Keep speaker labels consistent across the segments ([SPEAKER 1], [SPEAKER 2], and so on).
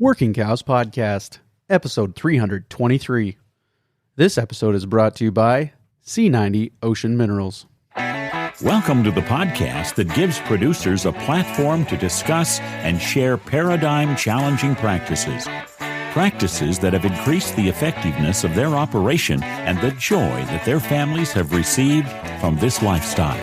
[SPEAKER 1] Working Cows Podcast, episode 323. This episode is brought to you by C90 Ocean Minerals.
[SPEAKER 2] Welcome to the podcast that gives producers a platform to discuss and share paradigm-challenging practices. Practices that have increased the effectiveness of their operation and the joy that their families have received from this lifestyle.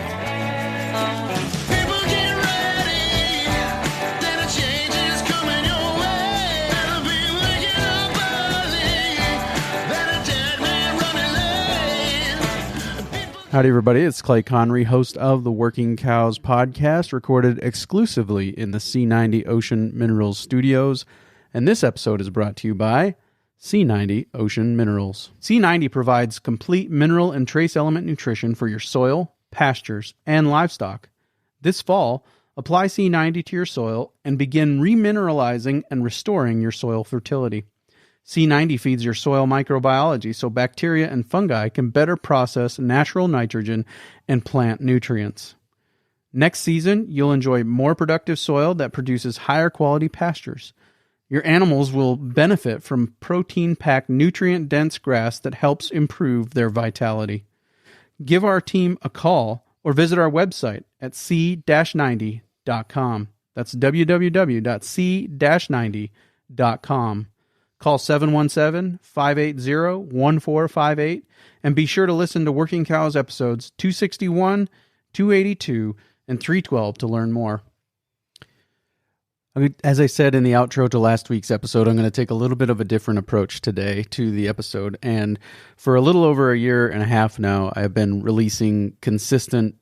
[SPEAKER 1] Howdy, everybody. It's Clay Conry, host of the Working Cows Podcast, recorded exclusively in the C90 Ocean Minerals studios. And this episode is brought to you by C90 Ocean Minerals. C90 provides complete mineral and trace element nutrition for your soil, pastures, and livestock. This fall, apply C90 to your soil and begin remineralizing and restoring your soil fertility. C90 feeds your soil microbiology so bacteria and fungi can better process natural nitrogen and plant nutrients. Next season, you'll enjoy more productive soil that produces higher quality pastures. Your animals will benefit from protein-packed, nutrient-dense grass that helps improve their vitality. Give our team a call or visit our website at c-90.com. That's www.c-90.com. Call 717-580-1458 and be sure to listen to Working Cows episodes 261, 282, and 312 to learn more. As I said in the outro to last week's episode, I'm going to take a little bit of a different approach today to the episode. And for a little over a year and a half now, I've been releasing consistent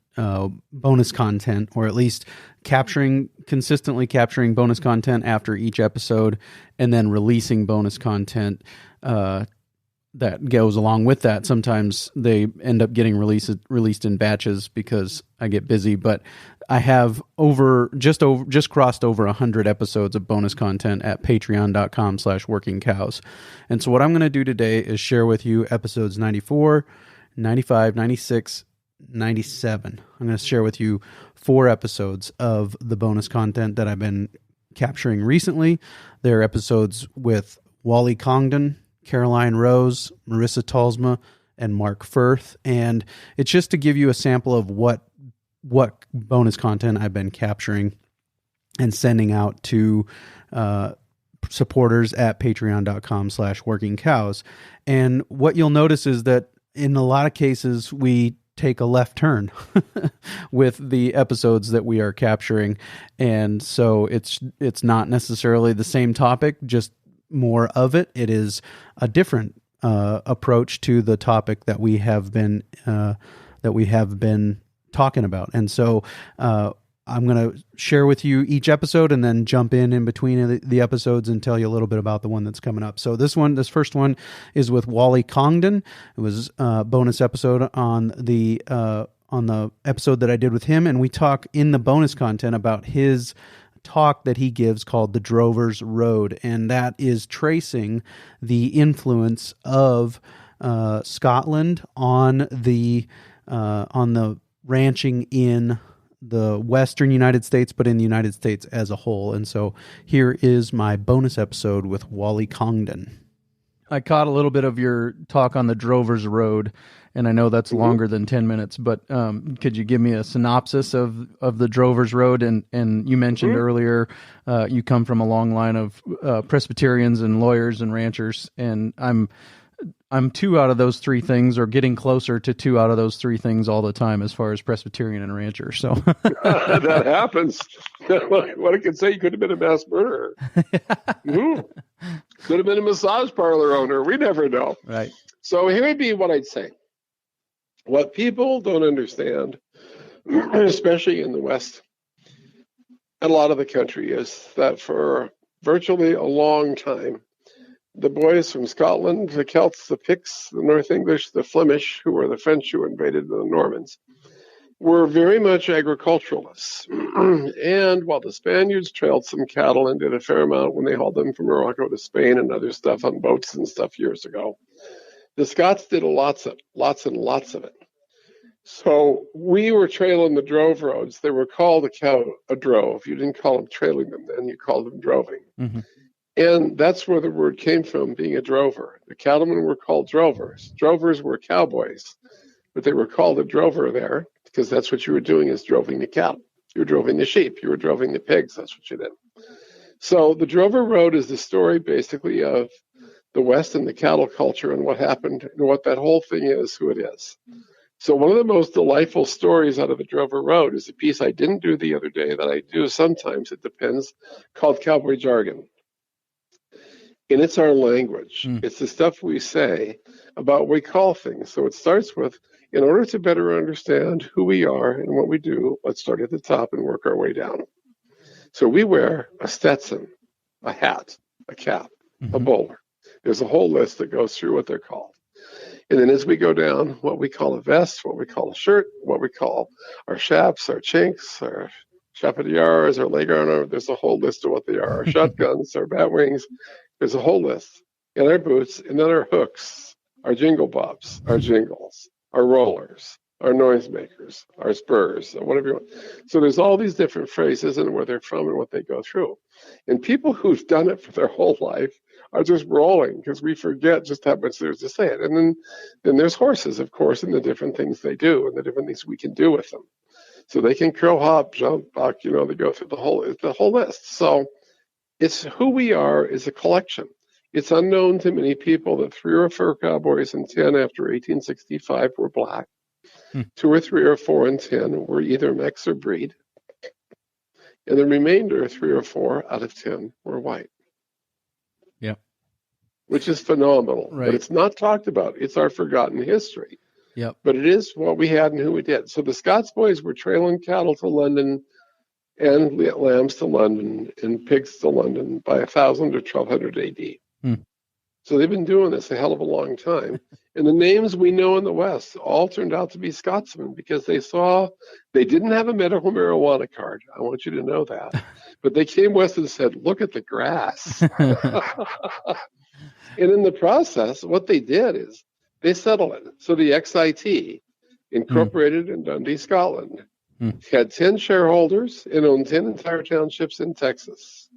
[SPEAKER 1] bonus content, or at least consistently capturing bonus content after each episode, and then releasing bonus content that goes along with that. Sometimes they end up getting released in batches because I get busy, but I have just crossed over 100 episodes of bonus content at patreon.com/workingcows. And so what I'm going to do today is share with you episodes 94, 95, 96, 97. I'm going to share with you 4 episodes of the bonus content that I've been capturing recently. They're episodes with Wally Congdon, Caroline Rose, Marissa Talsma, and Mark Firth. And it's just to give you a sample of what bonus content I've been capturing and sending out to supporters at patreon.com/workingcows. And what you'll notice is that in a lot of cases, we take a left turn with the episodes that we are capturing. And so it's not necessarily the same topic, just more of it. It is a different approach to the topic that we have been talking about. And so I'm going to share with you each episode and then jump in between the episodes and tell you a little bit about the one that's coming up. So this first one is with Wally Congdon. It was a bonus episode on the episode that I did with him. And we talk in the bonus content about his talk that he gives called The Drover's Road. And that is tracing the influence of Scotland on the ranching in the Western United States, but in the United States as a whole. And so here is my bonus episode with Wally Congdon. I caught a little bit of your talk on the Drover's Road, and I know that's longer than 10 minutes, but could you give me a synopsis of the Drover's Road? And you mentioned earlier you come from a long line of Presbyterians and lawyers and ranchers, and I'm 2 out of those 3 things, or getting closer to 2 out of those 3 things all the time as far as Presbyterian and rancher. So
[SPEAKER 3] that happens. What I could say, you could have been a mass murderer. Could have been a massage parlor owner. We never know.
[SPEAKER 1] Right.
[SPEAKER 3] So here would be what I'd say. What people don't understand, especially in the West and a lot of the country, is that for virtually a long time, the boys from Scotland, the Celts, the Picts, the North English, the Flemish, who were the French who invaded the Normans, were very much agriculturalists. And while the Spaniards trailed some cattle and did a fair amount when they hauled them from Morocco to Spain and other stuff on boats and stuff years ago, the Scots did lots and lots of it. So we were trailing the drove roads. They were called a drove. You didn't call them trailing them then, you called them droving. Mm-hmm. And that's where the word came from, being a drover. The cattlemen were called drovers. Drovers were cowboys, but they were called a drover there because that's what you were doing, is droving the cattle. You were droving the sheep. You were droving the pigs. That's what you did. So the Drover Road is the story basically of the West and the cattle culture and what happened and what that whole thing is, who it is. So one of the most delightful stories out of the Drover Road is a piece I didn't do the other day that I do sometimes, it depends, called Cowboy Jargon. And it's our language. It's the stuff we say about what we call things. So it starts with, in order to better understand who we are and what we do, let's start at the top and work our way down. So we wear a Stetson, a hat, a cap, a bowler. There's a whole list that goes through what they're called. And then as we go down, what we call a vest, what we call a shirt, what we call our chaps, our chinks, our chapetiers, our leg armor, there's a whole list of what they are. Our shotguns, our bat wings, there's a whole list. And our boots, and then our hooks, our jingle bobs, our jingles, our rollers, our noisemakers, our spurs, or whatever you want. So there's all these different phrases and where they're from and what they go through. And people who've done it for their whole life are just rolling because we forget just how much there's to say it. And then there's horses, of course, and the different things they do and the different things we can do with them. So they can crow, hop, jump, buck, they go through the whole list. So it's who we are is a collection. It's unknown to many people that 3 or 4 cowboys and 10 after 1865 were black. 2 or 3 or 4 and 10 were either mix or breed. And the remainder, 3 or 4 out of 10, were white.
[SPEAKER 1] Yeah.
[SPEAKER 3] Which is phenomenal.
[SPEAKER 1] Right.
[SPEAKER 3] But it's not talked about. It's our forgotten history.
[SPEAKER 1] Yep.
[SPEAKER 3] But it is what we had and who we did. So the Scots boys were trailing cattle to London and lambs to London and pigs to London by 1000 or 1200 AD. So they've been doing this a hell of a long time. And the names we know in the West all turned out to be Scotsmen because they didn't have a medical marijuana card. I want you to know that. But they came west and said, look at the grass. And in the process, what they did is they settled it. So the XIT, incorporated in Dundee, Scotland, had 10 shareholders and owned 10 entire townships in Texas.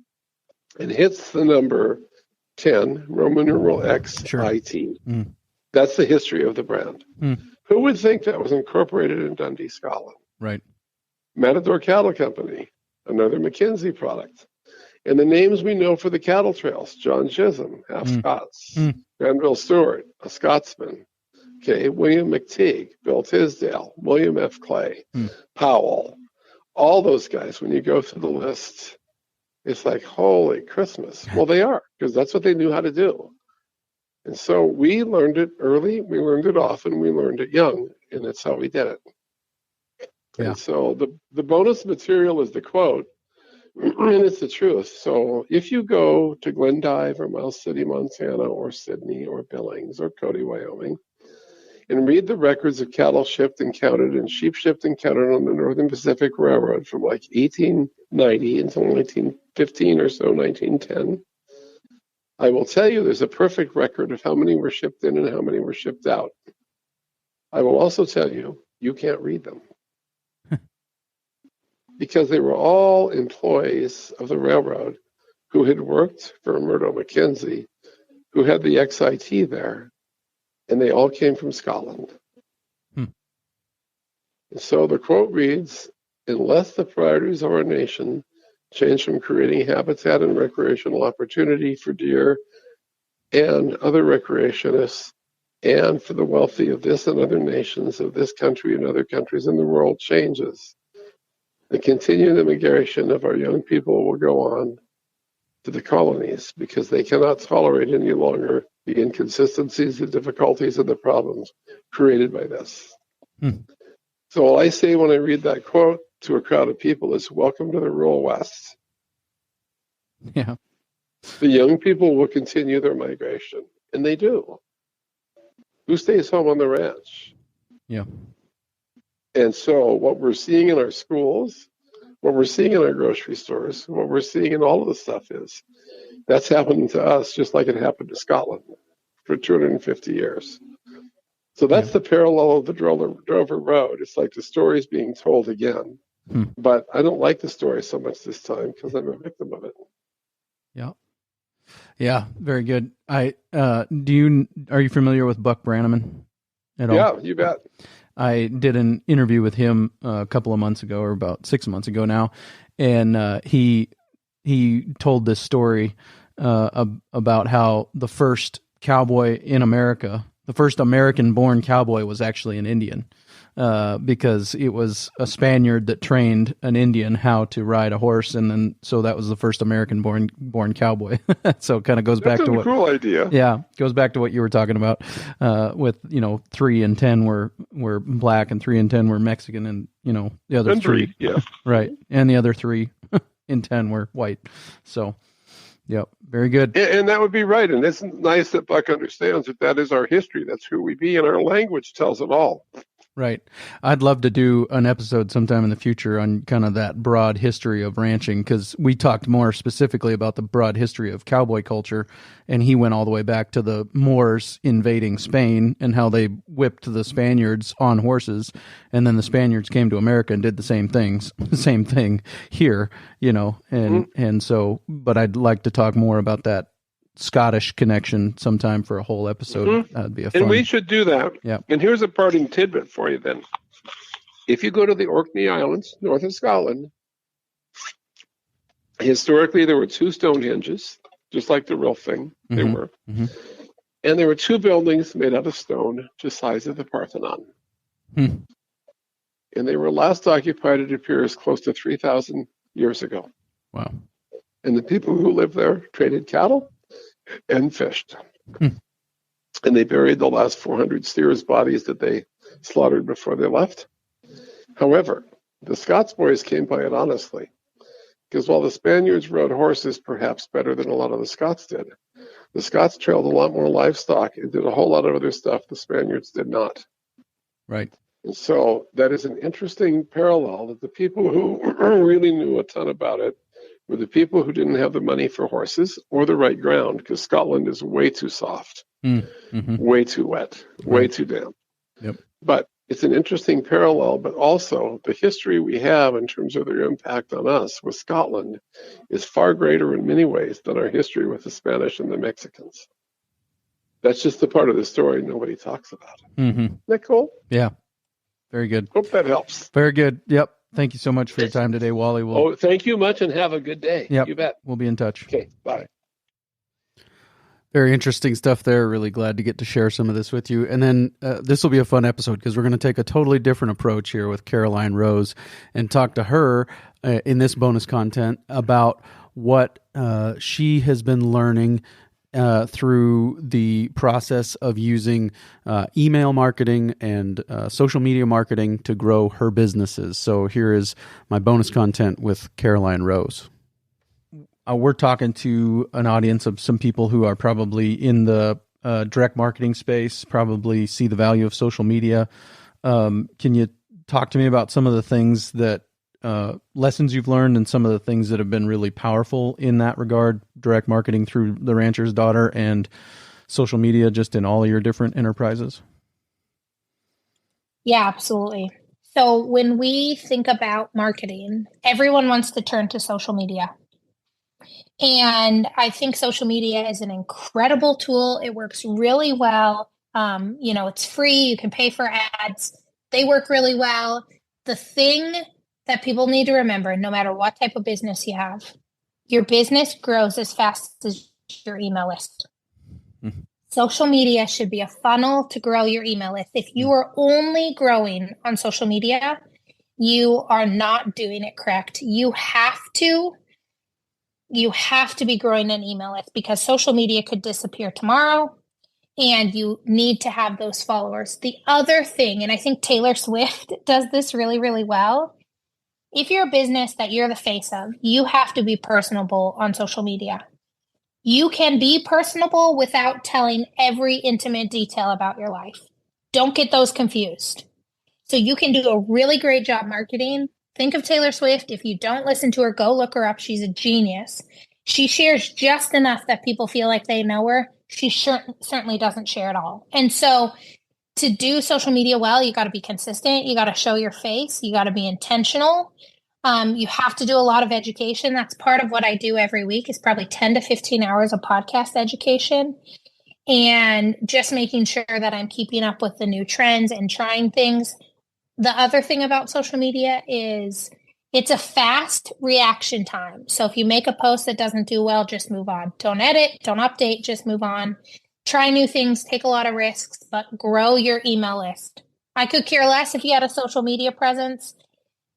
[SPEAKER 3] And hits the number 10, Roman numeral XIT. That's the history of the brand. Who would think that was incorporated in Dundee, Scotland?
[SPEAKER 1] Right.
[SPEAKER 3] Matador Cattle Company, another McKinsey product. And the names we know for the cattle trails, John Chisholm, half Scots. Granville Stewart, a Scotsman. Okay, William McTeague, Bill Tisdale, William F. Clay, Powell. All those guys, when you go through the list, it's like, holy Christmas. Well, they are, because that's what they knew how to do. And so we learned it early, we learned it often, we learned it young, and that's how we did it. Yeah. And so the bonus material is the quote, and it's the truth. So if you go to Glendive or Miles City, Montana, or Sydney, or Billings, or Cody, Wyoming, and read the records of cattle shipped and counted and sheep shipped and counted on the Northern Pacific Railroad from like 1890 until 1915 or so, 1910, I will tell you there's a perfect record of how many were shipped in and how many were shipped out. I will also tell you, you can't read them. Because they were all employees of the railroad who had worked for Murdo McKenzie, who had the XIT there, and they all came from Scotland. And so the quote reads, unless the priorities of our nation change from creating habitat and recreational opportunity for deer and other recreationists and for the wealthy of this and other nations of this country and other countries in the world changes, the continued immigration of our young people will go on to the colonies because they cannot tolerate any longer the inconsistencies, the difficulties, and the problems created by this. So all I say when I read that quote to a crowd of people is, welcome to the rural West.
[SPEAKER 1] Yeah.
[SPEAKER 3] The young people will continue their migration, and they do. Who stays home on the ranch?
[SPEAKER 1] Yeah.
[SPEAKER 3] And so what we're seeing in our schools, what we're seeing in our grocery stores, what we're seeing in all of the stuff is, that's happening to us just like it happened to Scotland for 250 years. So that's the parallel of the Drover Road. It's like the story's being told again. But I don't like the story so much this time because I'm a victim of it.
[SPEAKER 1] Yeah. Yeah, very good. Are you familiar with Buck Brannaman at all?
[SPEAKER 3] Yeah, you bet.
[SPEAKER 1] I did an interview with him a couple of months ago, or about 6 months ago now, and he told this story about how the first cowboy in America, the first American-born cowboy, was actually an Indian, because it was a Spaniard that trained an Indian how to ride a horse, and then so that was the first American-born cowboy. So it kind of goes back to what
[SPEAKER 3] cool idea.
[SPEAKER 1] Yeah, goes back to what you were talking about, with 3 in 10 were black and 3 in 10 were Mexican, and the other
[SPEAKER 3] And
[SPEAKER 1] three,
[SPEAKER 3] yeah,
[SPEAKER 1] right, and the other 3 in 10 were white. So, yep, very good.
[SPEAKER 3] and that would be right. And it's nice that Buck understands that is our history. That's who we be, and our language tells it all.
[SPEAKER 1] Right. I'd love to do an episode sometime in the future on kind of that broad history of ranching, because we talked more specifically about the broad history of cowboy culture, and he went all the way back to the Moors invading Spain and how they whipped the Spaniards on horses, and then the Spaniards came to America and did the same thing here, and so, but I'd like to talk more about that Scottish connection sometime for a whole episode. That'd be a fun.
[SPEAKER 3] And we should do that.
[SPEAKER 1] Yeah.
[SPEAKER 3] And here's a parting tidbit for you then. If you go to the Orkney Islands, north of Scotland, historically there were 2 Stonehenges, just like the real thing. They were. Mm-hmm. And there were 2 buildings made out of stone, just size of the Parthenon. And they were last occupied, it appears, close to 3,000 years ago.
[SPEAKER 1] Wow.
[SPEAKER 3] And the people who lived there traded cattle and fished. And they buried the last 400 steers' bodies that they slaughtered before they left. However, the Scots boys came by it honestly, because while the Spaniards rode horses perhaps better than a lot of the Scots did, the Scots trailed a lot more livestock and did a whole lot of other stuff the Spaniards did not.
[SPEAKER 1] Right.
[SPEAKER 3] And so that is an interesting parallel, that the people who really knew a ton about it were the people who didn't have the money for horses or the right ground, because Scotland is way too soft, way too wet, way too damp.
[SPEAKER 1] Yep.
[SPEAKER 3] But it's an interesting parallel, but also the history we have in terms of their impact on us with Scotland is far greater in many ways than our history with the Spanish and the Mexicans. That's just the part of the story nobody talks about. Isn't that cool?
[SPEAKER 1] Yeah. Very good.
[SPEAKER 3] Hope that helps.
[SPEAKER 1] Very good. Yep. Thank you so much for your time today, Wally.
[SPEAKER 3] Thank you much, and have a good day.
[SPEAKER 1] Yep.
[SPEAKER 3] You bet.
[SPEAKER 1] We'll be in touch.
[SPEAKER 3] Okay, bye.
[SPEAKER 1] Very interesting stuff there. Really glad to get to share some of this with you. And then this will be a fun episode, because we're going to take a totally different approach here with Caroline Rose and talk to her in this bonus content about what she has been learning through the process of using email marketing and social media marketing to grow her businesses. So here is my bonus content with Caroline Rose. We're talking to an audience of some people who are probably in the direct marketing space, probably see the value of social media. Can you talk to me about some of the things that lessons you've learned and some of the things that have been really powerful in that regard, direct marketing through The Rancher's Daughter and social media just in all of your different enterprises?
[SPEAKER 4] Yeah, absolutely. So when we think about marketing, everyone wants to turn to social media. And I think social media is an incredible tool. It works really well. It's free. You can pay for ads. They work really well. The thing that people need to remember, no matter what type of business you have, your business grows as fast as your email list. Social media should be a funnel to grow your email list. If you are only growing on social media, you are not doing it correct. You have to be growing an email list, because social media could disappear tomorrow and you need to have those followers. The other thing, and I think Taylor Swift does this really, really well. If you're a business that you're the face of, you have to be personable on social media. You can be personable without telling every intimate detail about your life. Don't get those confused. So you can do a really great job marketing. Think of Taylor Swift. If you don't listen to her, go look her up. She's a genius. She shares just enough that people feel like they know her. She certainly doesn't share it all. And so to do social media well, you got to be consistent. You got to show your face. You got to be intentional. You have to do a lot of education. That's part of what I do every week is probably 10 to 15 hours of podcast education and just making sure that I'm keeping up with the new trends and trying things. The other thing about social media is it's a fast reaction time. So if you make a post that doesn't do well, just move on. Don't edit, don't update, just move on. Try new things, take a lot of risks, but grow your email list. I could care less if you had a social media presence.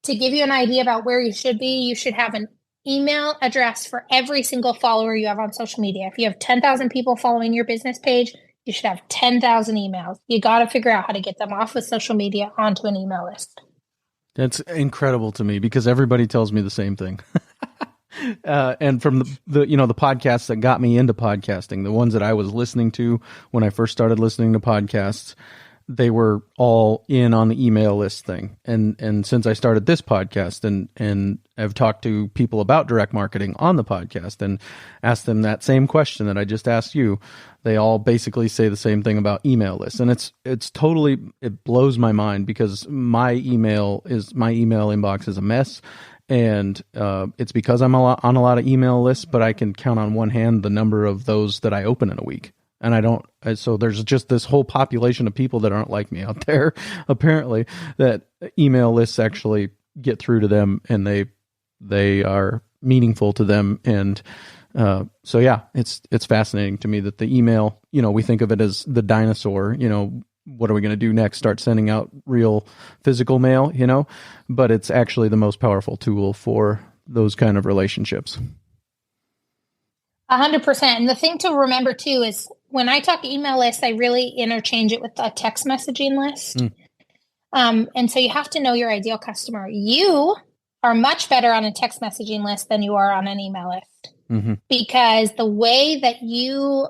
[SPEAKER 4] To give you an idea about where you should be, you should have an email address for every single follower you have on social media. If you have 10,000 people following your business page, you should have 10,000 emails. You got to figure out how to get them off of social media onto an email list.
[SPEAKER 1] That's incredible to me because everybody tells me the same thing. And from the podcasts that got me into podcasting, the ones that I was listening to when I first started listening to podcasts, they were all in on the email list thing. And since I started this podcast and I've talked to people about direct marketing on the podcast and asked them that same question that I just asked you, they all basically say the same thing about email lists. And it blows my mind because my email inbox is a mess. And it's because I'm on a lot of email lists, but I can count on one hand the number of those that I open in a week. And so there's just this whole population of people that aren't like me out there, apparently, that email lists actually get through to them and they are meaningful to them. And so, yeah, it's fascinating to me that the email, we think of it as the dinosaur, what are we going to do next? Start sending out real physical mail, but it's actually the most powerful tool for those kind of relationships.
[SPEAKER 4] 100%. And the thing to remember too is when I talk email lists, I really interchange it with a text messaging list. And so you have to know your ideal customer. You are much better on a text messaging list than you are on an email list because the way that you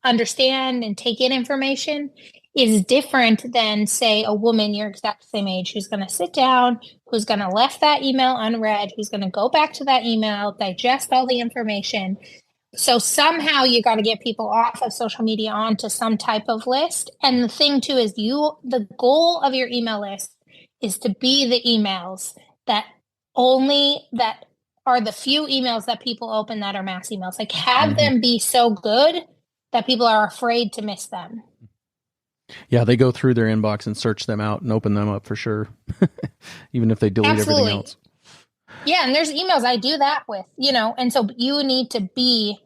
[SPEAKER 4] understand and take in information is different than, say, a woman your exact same age who's going to sit down, who's going to left that email unread, who's going to go back to that email, digest all the information. So somehow you got to get people off of social media onto some type of list. And the thing too is the goal of your email list is to be the emails that are the few emails that people open that are mass emails. Like have them be so good that people are afraid to miss them.
[SPEAKER 1] Yeah, they go through their inbox and search them out and open them up for sure, even if they delete everything else.
[SPEAKER 4] Yeah, and there's emails I do that with, and so you need to be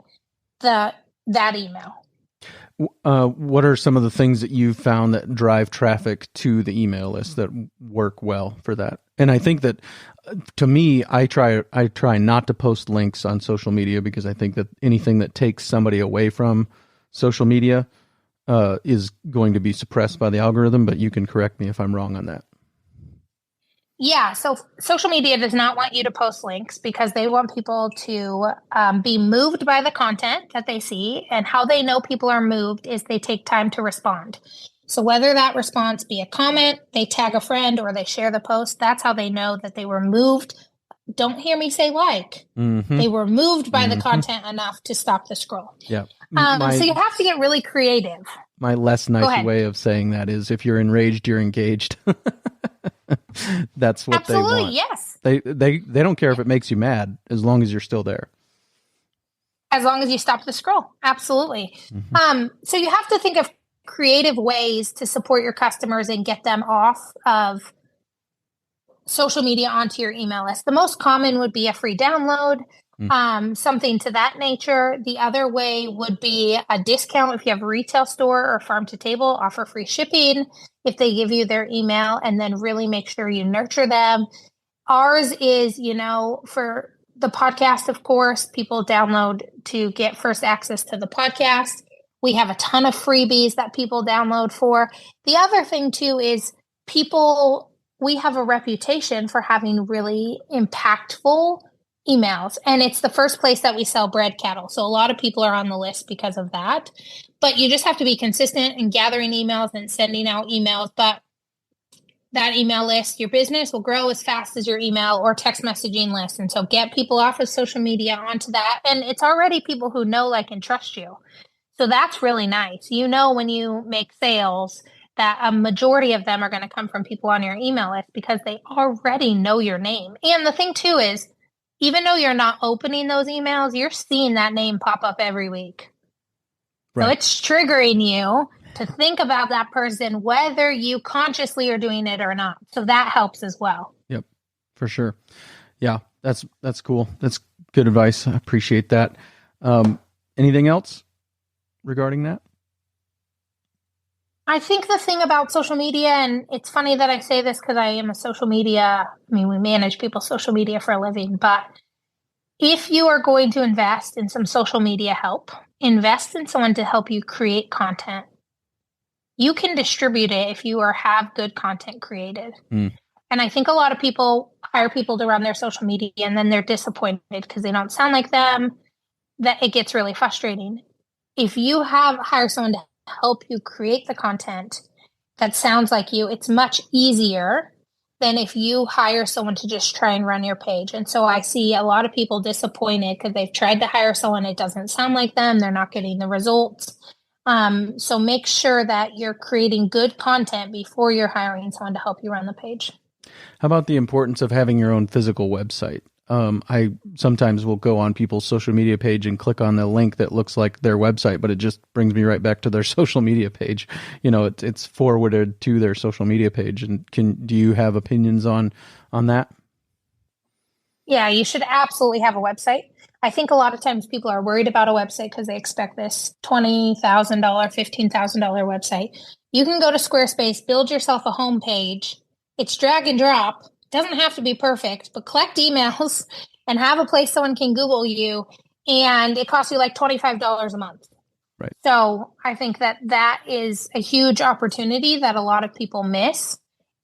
[SPEAKER 4] that email.
[SPEAKER 1] What are some of the things that you've found that drive traffic to the email list that work well for that? And I think that to me, I try not to post links on social media because I think that anything that takes somebody away from social media is going to be suppressed by the algorithm, but you can correct me if I'm wrong on that.
[SPEAKER 4] Yeah, so social media does not want you to post links because they want people to be moved by the content that they see, and how they know people are moved is they take time to respond. So whether that response be a comment, they tag a friend, or they share the post, that's how they know that they were moved. Don't hear me say like. They were moved by the content enough to stop the scroll.
[SPEAKER 1] Yeah.
[SPEAKER 4] So you have to get really creative.
[SPEAKER 1] My less nice way of saying that is if you're enraged, you're engaged. That's what they want.
[SPEAKER 4] Absolutely, yes.
[SPEAKER 1] They don't care if it makes you mad as long as you're still there.
[SPEAKER 4] As long as you stop the scroll. Absolutely. So you have to think of creative ways to support your customers and get them off of social media onto your email list. The most common would be a free download, something to that nature. The other way would be a discount if you have a retail store or farm to table, offer free shipping if they give you their email, and then really make sure you nurture them. Ours is, for the podcast, of course, people download to get first access to the podcast. We have a ton of freebies that people download for. The other thing too is we have a reputation for having really impactful emails. And it's the first place that we sell bred cattle. So a lot of people are on the list because of that. But you just have to be consistent in gathering emails and sending out emails. But that email list, your business will grow as fast as your email or text messaging list. And so get people off of social media onto that. And it's already people who know, like, and trust you. So that's really nice. When you make sales, that a majority of them are going to come from people on your email list because they already know your name. And the thing too is, even though you're not opening those emails, you're seeing that name pop up every week. Right. So it's triggering you to think about that person, whether you consciously are doing it or not. So that helps as well.
[SPEAKER 1] Yep, for sure. Yeah, that's cool. That's good advice. I appreciate that. Anything else regarding that?
[SPEAKER 4] I think the thing about social media, and it's funny that I say this because I am a social media, we manage people's social media for a living, but if you are going to invest in some social media help, invest in someone to help you create content. You can distribute it if you have good content created. And I think a lot of people hire people to run their social media and then they're disappointed because they don't sound like them, that it gets really frustrating. If you hire someone to help you create the content that sounds like you, it's much easier than if you hire someone to just try and run your page. And so I see a lot of people disappointed because they've tried to hire someone, it doesn't sound like them, they're not getting the results. So make sure that you're creating good content before you're hiring someone to help you run the page.
[SPEAKER 1] How about the importance of having your own physical website? I sometimes will go on people's social media page and click on the link that looks like their website, but it just brings me right back to their social media page. It's forwarded to their social media page. And do you have opinions on that?
[SPEAKER 4] Yeah, you should absolutely have a website. I think a lot of times people are worried about a website because they expect this $20,000, $15,000 website. You can go to Squarespace, build yourself a home page. It's drag and drop. Doesn't have to be perfect, but collect emails and have a place someone can Google you. And it costs you like $25 a month.
[SPEAKER 1] Right.
[SPEAKER 4] So I think that is a huge opportunity that a lot of people miss.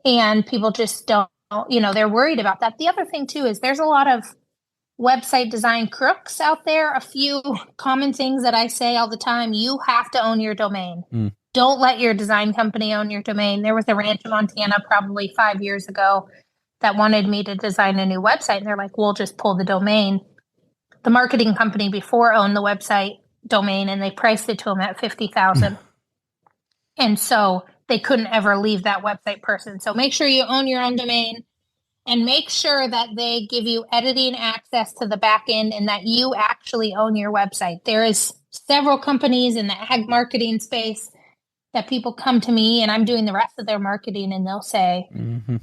[SPEAKER 4] And people just don't, they're worried about that. The other thing too is there's a lot of website design crooks out there. A few common things that I say all the time: you have to own your domain. Don't let your design company own your domain. There was a ranch in Montana probably 5 years ago that wanted me to design a new website. And they're like, we'll just pull the domain. The marketing company before owned the website domain and they priced it to them at $50,000. And so they couldn't ever leave that website person. So make sure you own your own domain and make sure that they give you editing access to the back end and that you actually own your website. There is several companies in the ag marketing space that people come to me and I'm doing the rest of their marketing and they'll say,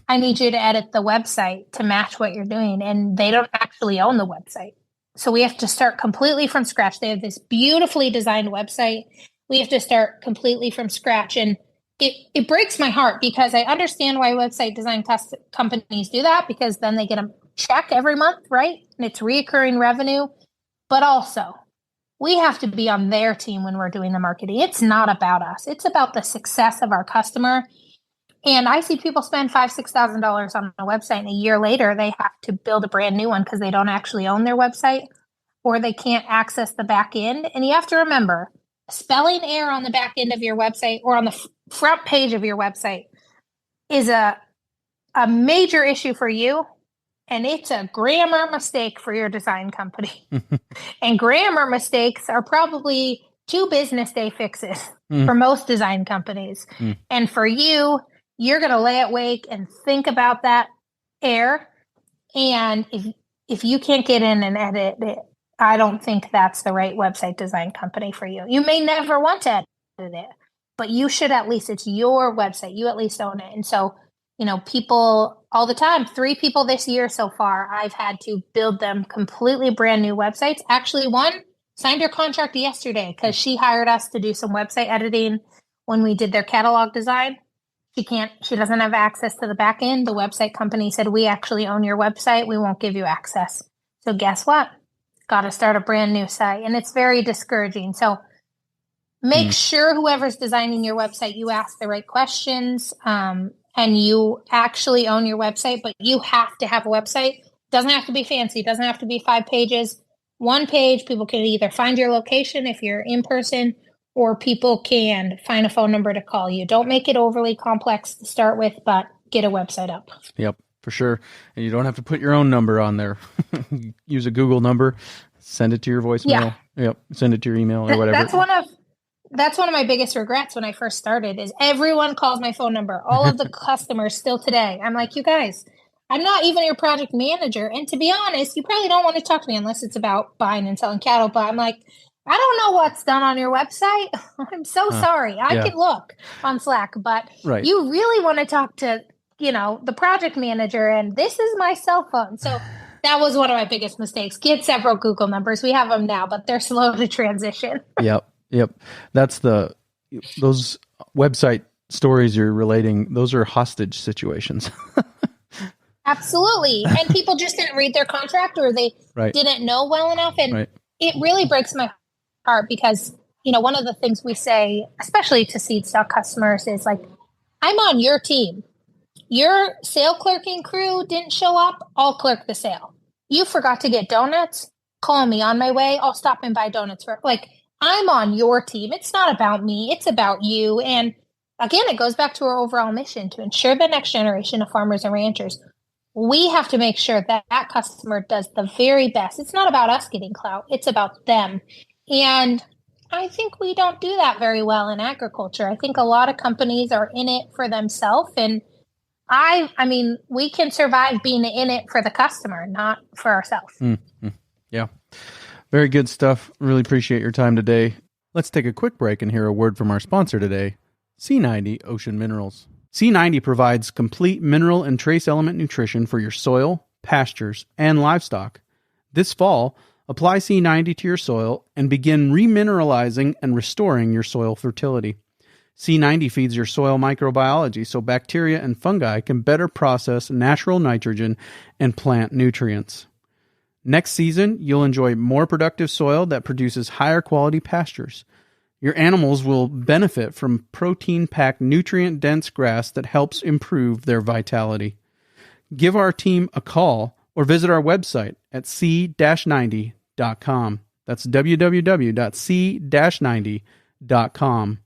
[SPEAKER 4] I need you to edit the website to match what you're doing. And they don't actually own the website. So we have to start completely from scratch. They have this beautifully designed website. We have to start completely from scratch. And it breaks my heart because I understand why website design companies do that, because then they get a check every month, right? And it's reoccurring revenue. But also, we have to be on their team when we're doing the marketing. It's not about us. It's about the success of our customer. And I see people spend $5,000, $6,000 on a website, and a year later, they have to build a brand new one because they don't actually own their website or they can't access the back end. And you have to remember, spelling error on the back end of your website or on the front page of your website is a major issue for you. And it's a grammar mistake for your design company. And grammar mistakes are probably 2 business day fixes for most design companies. And for you, you're going to lay awake and think about that error. And if you can't get in and edit it, I don't think that's the right website design company for you. You may never want to edit it, but you should at least, it's your website. You at least own it. And so, people all the time, 3 people this year so far, I've had to build them completely brand new websites. Actually, one signed her contract yesterday because she hired us to do some website editing when we did their catalog design. She doesn't have access to the back end. The website company said, we actually own your website. We won't give you access. So guess what? Got to start a brand new site. And it's very discouraging. So make sure whoever's designing your website, you ask the right questions. And you actually own your website, but you have to have a website. Doesn't have to be fancy. Doesn't have to be 5 pages. 1 page, people can either find your location if you're in person, or people can find a phone number to call you. Don't make it overly complex to start with, but get a website up.
[SPEAKER 1] Yep, for sure. And you don't have to put your own number on there. Use a Google number, send it to your voicemail.
[SPEAKER 4] Yeah.
[SPEAKER 1] Yep, send it to your email or whatever.
[SPEAKER 4] That's one of my biggest regrets when I first started is everyone calls my phone number. All of the customers still today. I'm like, you guys, I'm not even your project manager. And to be honest, you probably don't want to talk to me unless it's about buying and selling cattle. But I'm like, I don't know what's done on your website. I'm so sorry. I can look on Slack, but you really want to talk to, the project manager, and this is my cell phone. So that was one of my biggest mistakes. Get several Google numbers. We have them now, but they're slow to transition.
[SPEAKER 1] Yep. That's those website stories you're relating. Those are hostage situations.
[SPEAKER 4] Absolutely. And people just didn't read their contract, or they didn't know well enough. And it really breaks my heart because, one of the things we say, especially to seed stock customers, is like, I'm on your team. Your sale clerking crew didn't show up. I'll clerk the sale. You forgot to get donuts. Call me on my way. I'll stop and buy donuts I'm on your team. It's not about me. It's about you. And again, it goes back to our overall mission to ensure the next generation of farmers and ranchers. We have to make sure that that customer does the very best. It's not about us getting clout. It's about them. And I think we don't do that very well in agriculture. I think a lot of companies are in it for themselves. And I mean, we can survive being in it for the customer, not for ourselves.
[SPEAKER 1] Mm-hmm. Yeah. Very good stuff. Really appreciate your time today. Let's take a quick break and hear a word from our sponsor today, C90 Ocean Minerals. C90 provides complete mineral and trace element nutrition for your soil, pastures, and livestock. This fall, apply C90 to your soil and begin remineralizing and restoring your soil fertility. C90 feeds your soil microbiology so bacteria and fungi can better process natural nitrogen and plant nutrients. Next season, you'll enjoy more productive soil that produces higher quality pastures. Your animals will benefit from protein-packed, nutrient-dense grass that helps improve their vitality. Give our team a call or visit our website at c-90.com. That's www.c-90.com.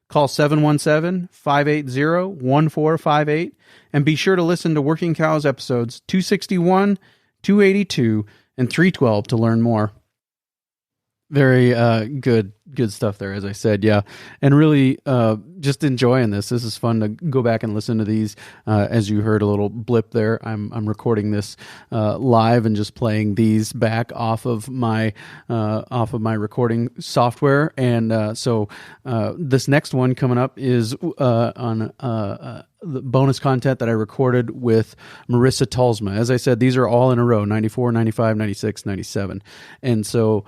[SPEAKER 1] Call 717-580-1458 and be sure to listen to Working Cows episodes 261, 282, and 312 to learn more. Very good stuff there, as I said. Yeah. And really just enjoying this. This is fun to go back and listen to these. As you heard a little blip there, I'm recording this live and just playing these back off of my recording software. And so this next one coming up is on the bonus content that I recorded with Marissa Talsma. As I said, these are all in a row, 94, 95, 96, 97. And so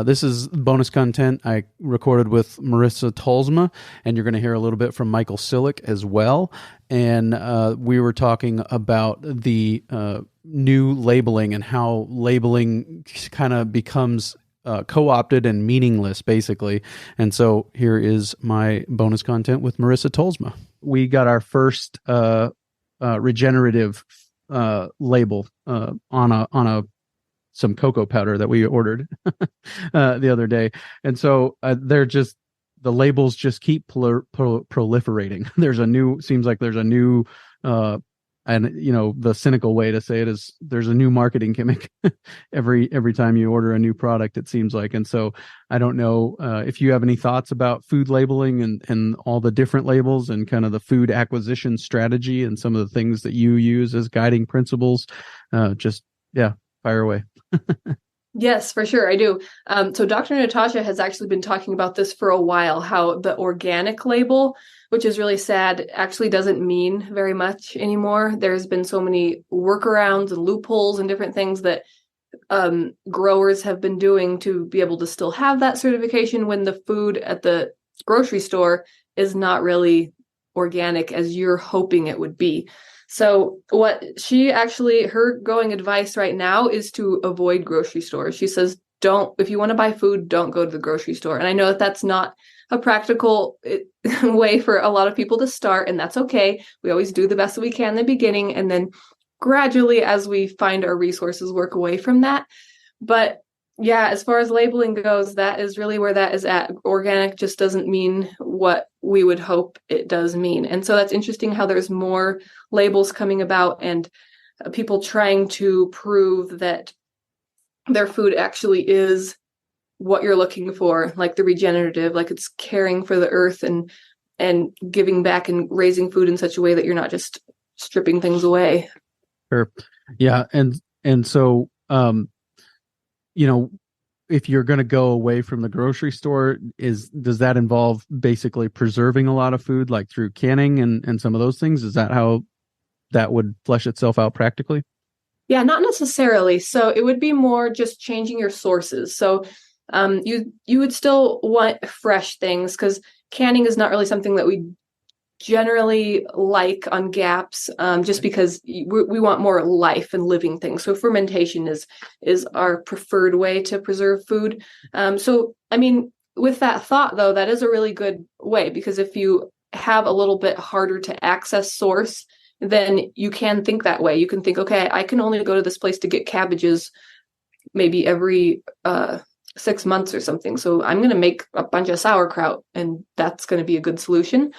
[SPEAKER 1] this is bonus content I recorded with Marissa Talsma, and you're going to hear a little bit from Michael Sillick as well. And we were talking about the new labeling and how labeling kind of becomes co-opted and meaningless, basically. And so here is my bonus content with Marissa Talsma. We got our first regenerative label on some cocoa powder that we ordered the other day, and so they're just the labels just keep proliferating. Seems like there's a new and the cynical way to say it is there's a new marketing gimmick every time you order a new product, it seems like. And so I don't know if you have any thoughts about food labeling and all the different labels and kind of the food acquisition strategy and some of the things that you use as guiding principles. Fire away.
[SPEAKER 5] Yes, for sure. I do. So Dr. Natasha has actually been talking about this for a while, how the organic label, which is really sad, actually doesn't mean very much anymore. There's been so many workarounds and loopholes and different things that growers have been doing to be able to still have that certification when the food at the grocery store is not really organic as you're hoping it would be. So what her going advice right now is to avoid grocery stores. She says, if you want to buy food, don't go to the grocery store. And I know that that's not a practical way for a lot of people to start, and that's okay. We always do the best that we can in the beginning, and then gradually, as we find our resources, work away from that. But yeah, as far as labeling goes, that is really where that is at. Organic just doesn't mean what we would hope it does mean. And so that's interesting how there's more labels coming about and people trying to prove that their food actually is what you're looking for, like the regenerative, like it's caring for the earth and giving back and raising food in such a way that you're not just stripping things away.
[SPEAKER 1] Sure. Yeah. And so, you know, if you're going to go away from the grocery store, does that involve basically preserving a lot of food, like through canning and some of those things? Is that how that would flesh itself out practically?
[SPEAKER 5] Yeah, not necessarily. So it would be more just changing your sources. So you would still want fresh things, because canning is not really something that we generally like on gaps, just because we want more life and living things. So fermentation is our preferred way to preserve food. So I mean, with that thought though, that is a really good way, because if you have a little bit harder to access source, then you can think that way. You can think, okay, I can only go to this place to get cabbages maybe every 6 months or something. So I'm going to make a bunch of sauerkraut, and that's going to be a good solution.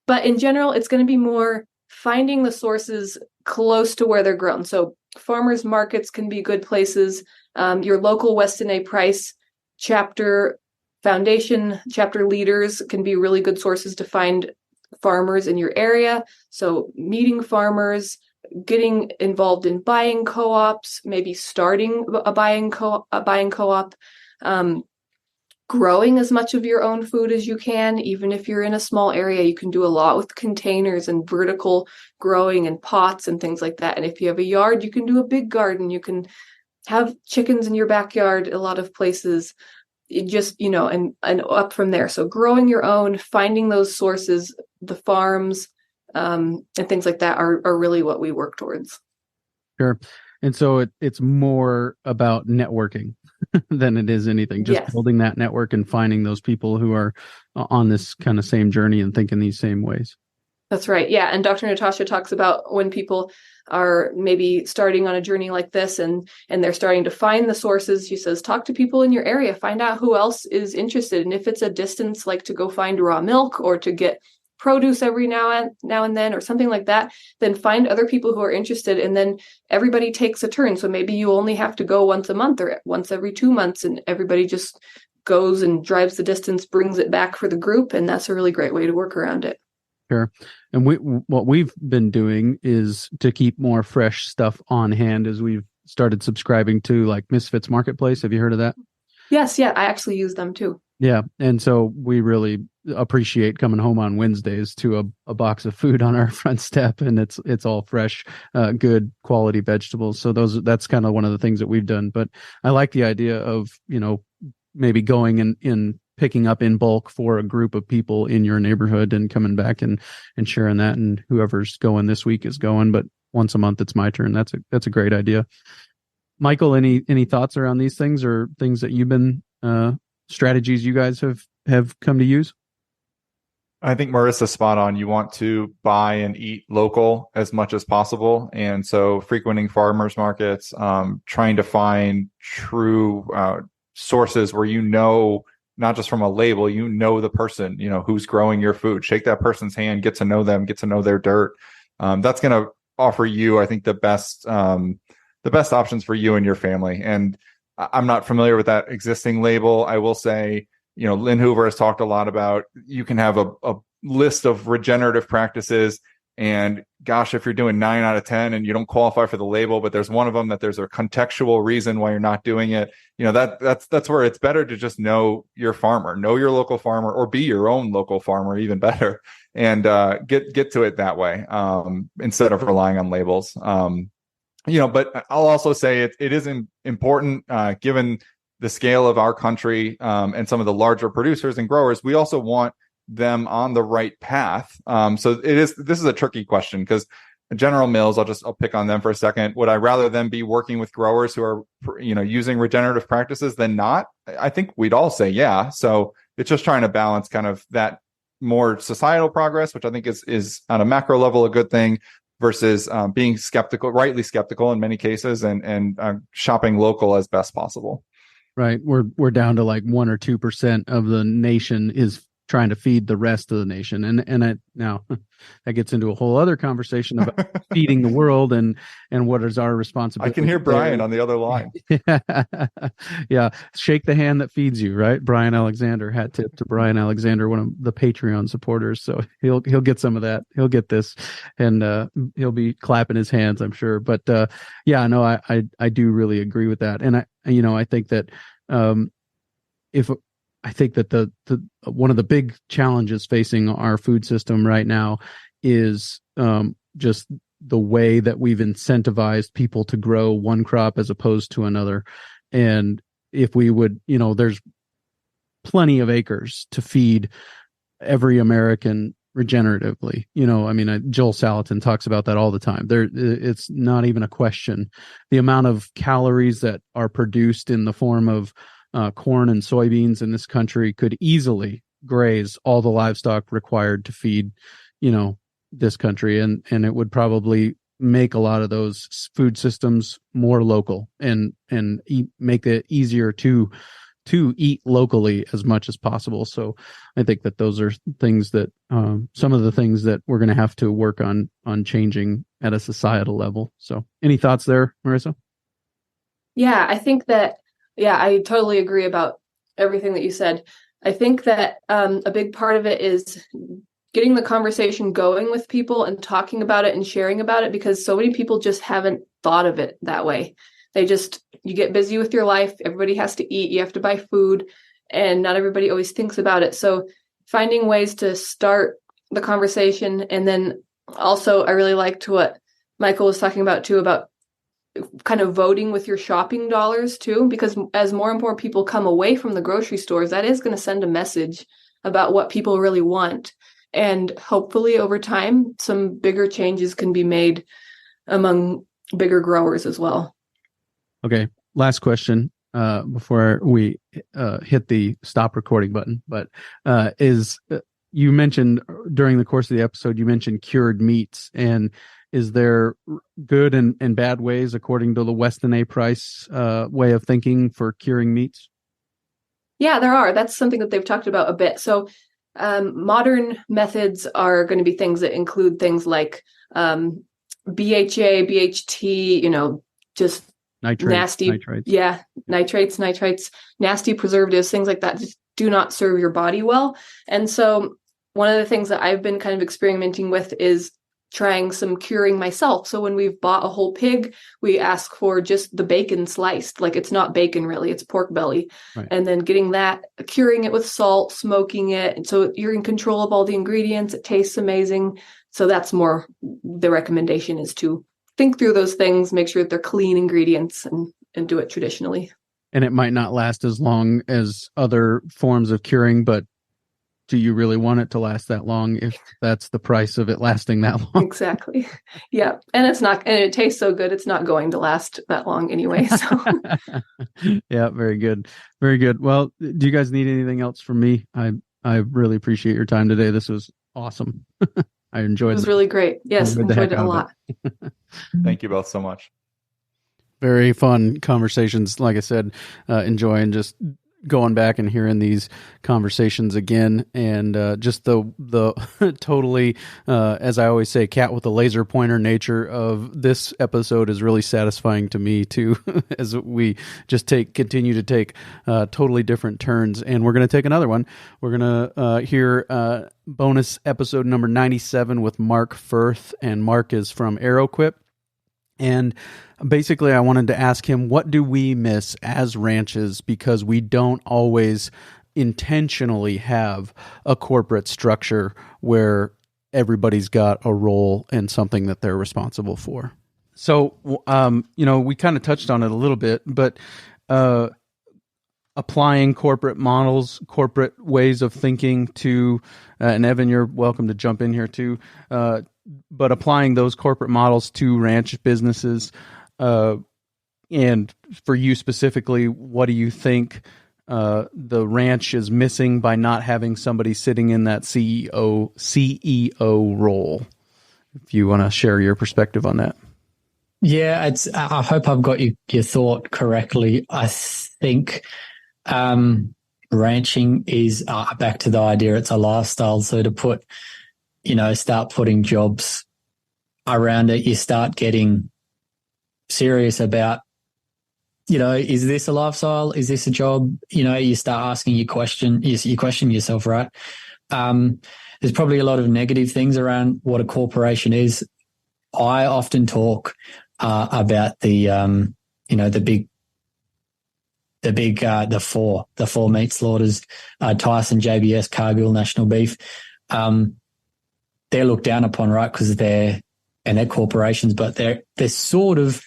[SPEAKER 5] But in general, it's going to be more finding the sources close to where they're grown. So farmers markets can be good places. Your local Weston A. Price chapter foundation, chapter leaders can be really good sources to find farmers in your area. So meeting farmers, getting involved in buying co-ops, maybe starting a buying co-op, growing as much of your own food as you can. Even if you're in a small area, you can do a lot with containers and vertical growing and pots and things like that. And if you have a yard, you can do a big garden. You can have chickens in your backyard a lot of places. It just, and up from there. So growing your own, finding those sources, the farms, and things like that are really what we work towards.
[SPEAKER 1] Sure. And so it's more about networking than it is anything, just
[SPEAKER 5] Yes.
[SPEAKER 1] building that network and finding those people who are on this kind of same journey and think in these same ways.
[SPEAKER 5] That's right. Yeah. And Dr. Natasha talks about when people are maybe starting on a journey like this and they're starting to find the sources. She says, talk to people in your area, find out who else is interested. And if it's a distance, like to go find raw milk or to get produce every now and then or something like that, then find other people who are interested, and then everybody takes a turn. So maybe you only have to go once a month or once every 2 months, and everybody just goes and drives the distance, brings it back for the group, and that's a really great way to work around it.
[SPEAKER 1] Sure. And what we've been doing is to keep more fresh stuff on hand, as we've started subscribing to like Misfits Marketplace. Have you heard of that?
[SPEAKER 5] Yes. Yeah. I actually use them too.
[SPEAKER 1] Yeah. And so we really appreciate coming home on Wednesdays to a box of food on our front step, and it's all fresh, good quality vegetables. So that's kind of one of the things that we've done. But I like the idea of, maybe going in picking up in bulk for a group of people in your neighborhood and coming back and sharing that, and whoever's going this week is going, but once a month it's my turn. That's a great idea. Michael, any thoughts around these things, or things that you've been strategies you guys have come to use?
[SPEAKER 6] I think Marissa's spot on. You want to buy and eat local as much as possible. And so frequenting farmers markets, trying to find true sources where not just from a label, the person, who's growing your food. Shake that person's hand, get to know them, get to know their dirt. That's going to offer you, I think, the best options for you and your family. And I'm not familiar with that existing label. I will say, Lynn Hoover has talked a lot about, you can have a list of regenerative practices, and gosh, if you're doing 9 out of 10 and you don't qualify for the label, but there's one of them that there's a contextual reason why you're not doing it, that's where it's better to just know your farmer, know your local farmer, or be your own local farmer, even better, and get to it that way, instead of relying on labels. But I'll also say it is important, given the scale of our country, and some of the larger producers and growers. We also want them on the right path. So this is a tricky question, because General Mills, I'll pick on them for a second. Would I rather them be working with growers who are, using regenerative practices than not? I think we'd all say yeah. So it's just trying to balance kind of that more societal progress, which I think is on a macro level a good thing, versus being rightly skeptical in many cases, and shopping local as best possible.
[SPEAKER 1] Right. We're down to like 1 or 2% of the nation is trying to feed the rest of the nation. Now that gets into a whole other conversation about feeding the world and what is our responsibility.
[SPEAKER 6] I can hear Brian on the other line.
[SPEAKER 1] Yeah. Shake the hand that feeds you, right? Brian Alexander, hat tip to Brian Alexander, one of the Patreon supporters. So he'll get some of that. He'll get this, and he'll be clapping his hands, I'm sure. But yeah, no, I do really agree with that. And I think that I think that the one of the big challenges facing our food system right now is just the way that we've incentivized people to grow one crop as opposed to another. And if we would, there's plenty of acres to feed every American regeneratively. Joel Salatin talks about that all the time. It's not even a question. The amount of calories that are produced in the form of corn and soybeans in this country could easily graze all the livestock required to feed, this country, and it would probably make a lot of those food systems more local and make it easier to eat locally as much as possible. So I think that those are things that some of the things that we're going to have to work on changing at a societal level. So any thoughts there, Marissa?
[SPEAKER 5] Yeah, I think that, I totally agree about everything that you said. I think that a big part of it is getting the conversation going with people and talking about it and sharing about it, because so many people just haven't thought of it that way. You get busy with your life. Everybody has to eat. You have to buy food, and not everybody always thinks about it. So finding ways to start the conversation. And then also, I really liked what Michael was talking about too, about kind of voting with your shopping dollars too, because as more and more people come away from the grocery stores, that is going to send a message about what people really want. And hopefully over time, some bigger changes can be made among bigger growers as well.
[SPEAKER 1] Okay. Last question before we hit the stop recording button. But you mentioned during the course of the episode, you mentioned cured meats. And is there good and bad ways, according to the Weston A. Price way of thinking, for curing meats?
[SPEAKER 5] Yeah, there are. That's something that they've talked about a bit. So modern methods are going to be things that include things like BHA, BHT, just nasty, nitrates, nasty preservatives, things like that just do not serve your body well. And so one of the things that I've been kind of experimenting with is trying some curing myself. So when we've bought a whole pig, we ask for just the bacon sliced, like it's not bacon really, it's pork belly. Right. And then getting that, curing it with salt, smoking it. And so you're in control of all the ingredients. It tastes amazing. So that's more the recommendation, is to think through those things, make sure that they're clean ingredients, and do it traditionally.
[SPEAKER 1] And it might not last as long as other forms of curing, but do you really want it to last that long if that's the price of it lasting that long?
[SPEAKER 5] Exactly. Yeah. And it tastes so good, it's not going to last that long anyway. So
[SPEAKER 1] yeah, very good. Very good. Well, do you guys need anything else from me? I really appreciate your time today. This was awesome. I enjoyed it.
[SPEAKER 5] It was really great. Yes, enjoyed it a lot.
[SPEAKER 6] Thank you both so much.
[SPEAKER 1] Very fun conversations. Like I said, enjoying just going back and hearing these conversations again, and just the totally, as I always say, cat with a laser pointer nature of this episode is really satisfying to me too, as we just continue to take totally different turns. And we're going to take another one. We're going to hear bonus episode number 97 with Mark Firth, and Mark is from AeroQuip. And basically, I wanted to ask him, what do we miss as ranches because we don't always intentionally have a corporate structure where everybody's got a role and something that they're responsible for? So, we kind of touched on it a little bit, but applying corporate models, corporate ways of thinking to, and Evan, you're welcome to jump in here too, but applying those corporate models to ranch businesses, and for you specifically, what do you think the ranch is missing by not having somebody sitting in that CEO role? If you want to share your perspective on that.
[SPEAKER 7] Yeah, I hope I've got your thought correctly. I think ranching is back to the idea it's a lifestyle. So to start putting jobs around it, you start getting serious about, is this a lifestyle? Is this a job? You start asking you question yourself, right? There's probably a lot of negative things around what a corporation is. I often talk about the four meat slaughters, Tyson, JBS, Cargill, National Beef. They're looked down upon, right? Because they're corporations, but they're sort of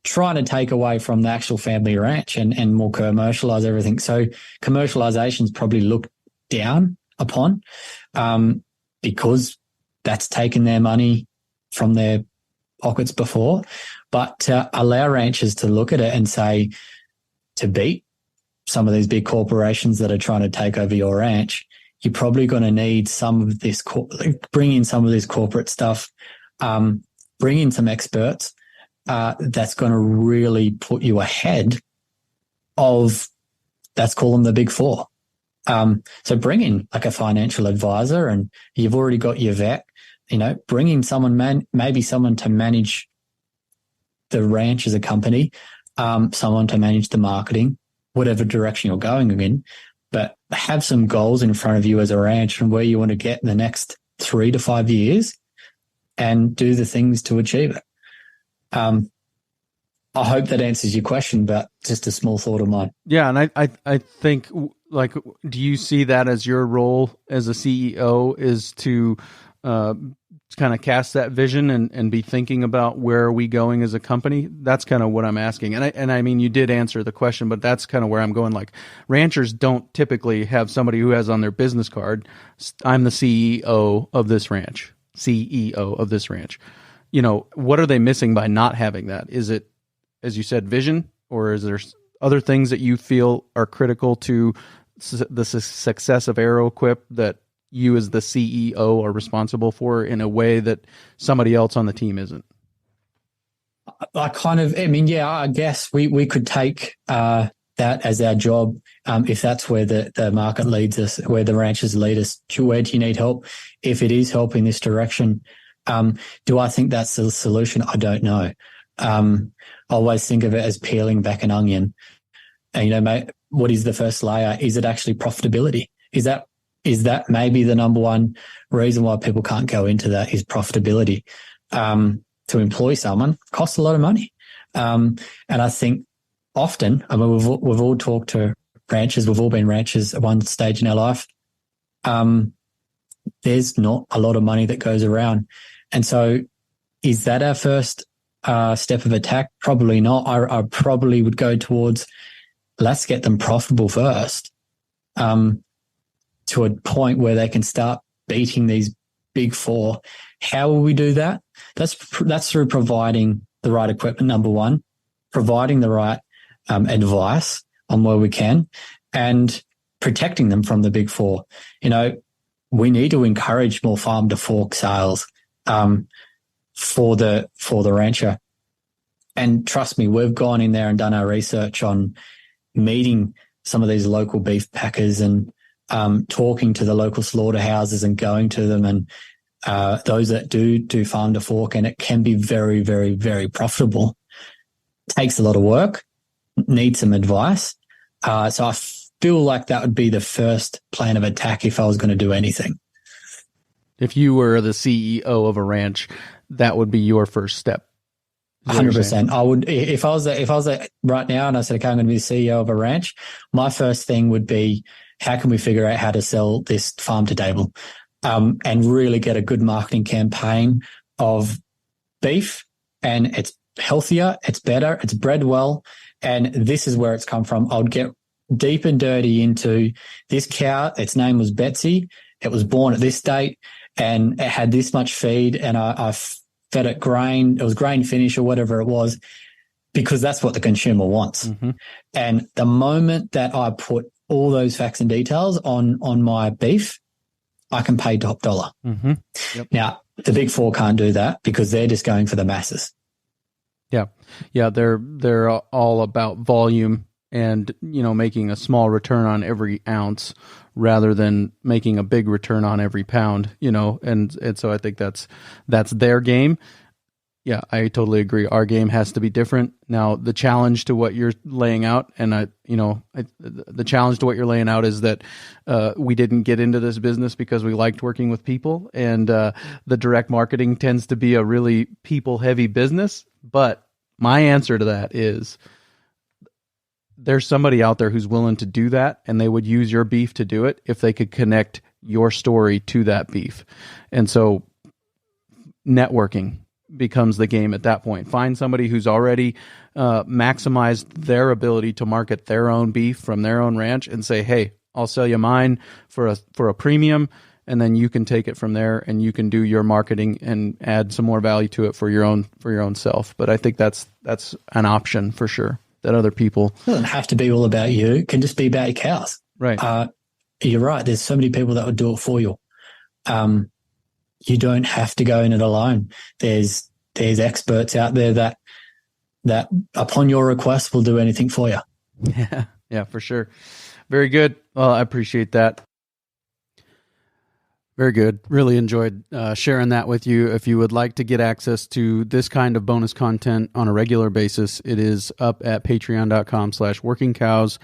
[SPEAKER 7] trying to take away from the actual family ranch and more commercialize everything. So commercialization is probably looked down upon because that's taken their money from their pockets before. But to allow ranchers to look at it and say, to beat some of these big corporations that are trying to take over your ranch, you're probably going to need some of this, bring in some of this corporate stuff, bring in some experts that's going to really put you ahead of, let's call them the big four. So bring in like a financial advisor, and you've already got your vet, bring in someone, maybe someone to manage the ranch as a company, someone to manage the marketing, whatever direction you're going in, but have some goals in front of you as a ranch and where you want to get in the next 3 to 5 years and do the things to achieve it. I hope that answers your question, but just a small thought of mine.
[SPEAKER 1] Yeah. And I think, like, do you see that as your role as a CEO is to kind of cast that vision and be thinking about where are we going as a company? That's kind of what I'm asking. And I mean, you did answer the question, but that's kind of where I'm going. Like, ranchers don't typically have somebody who has on their business card, I'm the CEO of this ranch. What are they missing by not having that? Is it, as you said, vision, or is there other things that you feel are critical to the success of Aeroquip that you as the CEO are responsible for in a way that somebody else on the team isn't?
[SPEAKER 7] I guess we could take that as our job. If that's where the market leads us, where the ranchers lead us, where do you need help? If it is help in this direction, do I think that's the solution? I don't know. I always think of it as peeling back an onion. And, what is the first layer? Is it actually profitability? Is that maybe the number one reason why people can't go into that is profitability? To employ someone costs a lot of money. And I think often, we've all talked to ranchers, we've all been ranchers at one stage in our life. There's not a lot of money that goes around. And so is that our first step of attack? Probably not. I probably would go towards, let's get them profitable first, to a point where they can start beating these big four. How will we do that? That's through providing the right equipment, number one, providing the right advice on where we can, and protecting them from the big four. We need to encourage more farm to fork sales for the rancher. And trust me, we've gone in there and done our research on meeting some of these local beef packers and talking to the local slaughterhouses and going to them, and those that do farm to fork, and it can be very, very, very profitable. Takes a lot of work, needs some advice. So I feel like that would be the first plan of attack if I was going to do anything.
[SPEAKER 1] If you were the CEO of a ranch, that would be your first step.
[SPEAKER 7] 100%. I would, if I was right now and I said, okay, I'm going to be the CEO of a ranch, my first thing would be, how can we figure out how to sell this farm to table, and really get a good marketing campaign of beef, and it's healthier, it's better, it's bred well, and this is where it's come from. I would get deep and dirty into this cow. Its name was Betsy. It was born at this date, and it had this much feed, and I fed it grain. It was grain finish or whatever it was, because that's what the consumer wants. Mm-hmm. And the moment that I put all those facts and details on my beef, I can pay top dollar. Mm-hmm. Yep. Now, the big four can't do that because they're just going for the masses.
[SPEAKER 1] Yeah. Yeah. They're all about volume and, making a small return on every ounce rather than making a big return on every pound, and so I think that's their game. Yeah, I totally agree. Our game has to be different. Now, the challenge to what you're laying out, and the challenge to what you're laying out is that we didn't get into this business because we liked working with people, and the direct marketing tends to be a really people-heavy business. But my answer to that is there's somebody out there who's willing to do that, and they would use your beef to do it if they could connect your story to that beef. And so networking becomes the game at that point. Find somebody who's already maximized their ability to market their own beef from their own ranch and say, hey, I'll sell you mine for a premium, and then you can take it from there and you can do your marketing and add some more value to it for your own self. But I think that's an option for sure that other people.
[SPEAKER 7] It doesn't have to be all about you. It can just be about your cows.
[SPEAKER 1] Right.
[SPEAKER 7] You're right. There's so many people that would do it for you. You don't have to go in it alone. There's experts out there that upon your request will do anything for you.
[SPEAKER 1] Yeah, for sure. Very good. Well, I appreciate that. Very good. Really enjoyed sharing that with you. If you would like to get access to this kind of bonus content on a regular basis, it is up at patreon.com/workingcows.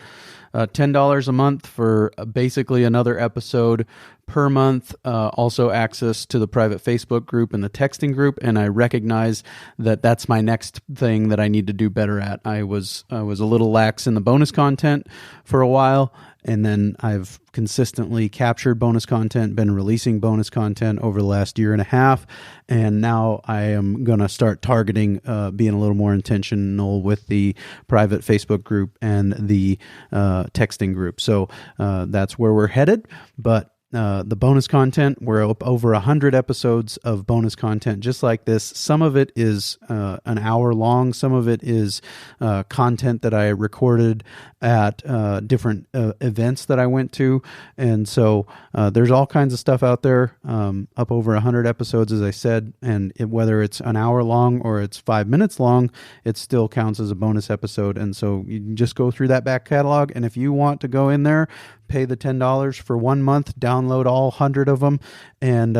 [SPEAKER 1] $10 a month for basically another episode per month. Also access to the private Facebook group and the texting group. And I recognize that that's my next thing that I need to do better at. I was a little lax in the bonus content for a while, and then I've consistently captured bonus content, been releasing bonus content over the last year and a half. And now I am going to start targeting being a little more intentional with the private Facebook group and the texting group. So that's where we're headed. But the bonus content, we're up over 100 episodes of bonus content just like this. Some of it is an hour long. Some of it is content that I recorded at different events that I went to. And so there's all kinds of stuff out there, up over 100 episodes, as I said. And whether it's an hour long or it's 5 minutes long, it still counts as a bonus episode. And so you can just go through that back catalog. And if you want to go in there, pay the $10 for 1 month, download all 100 of them, and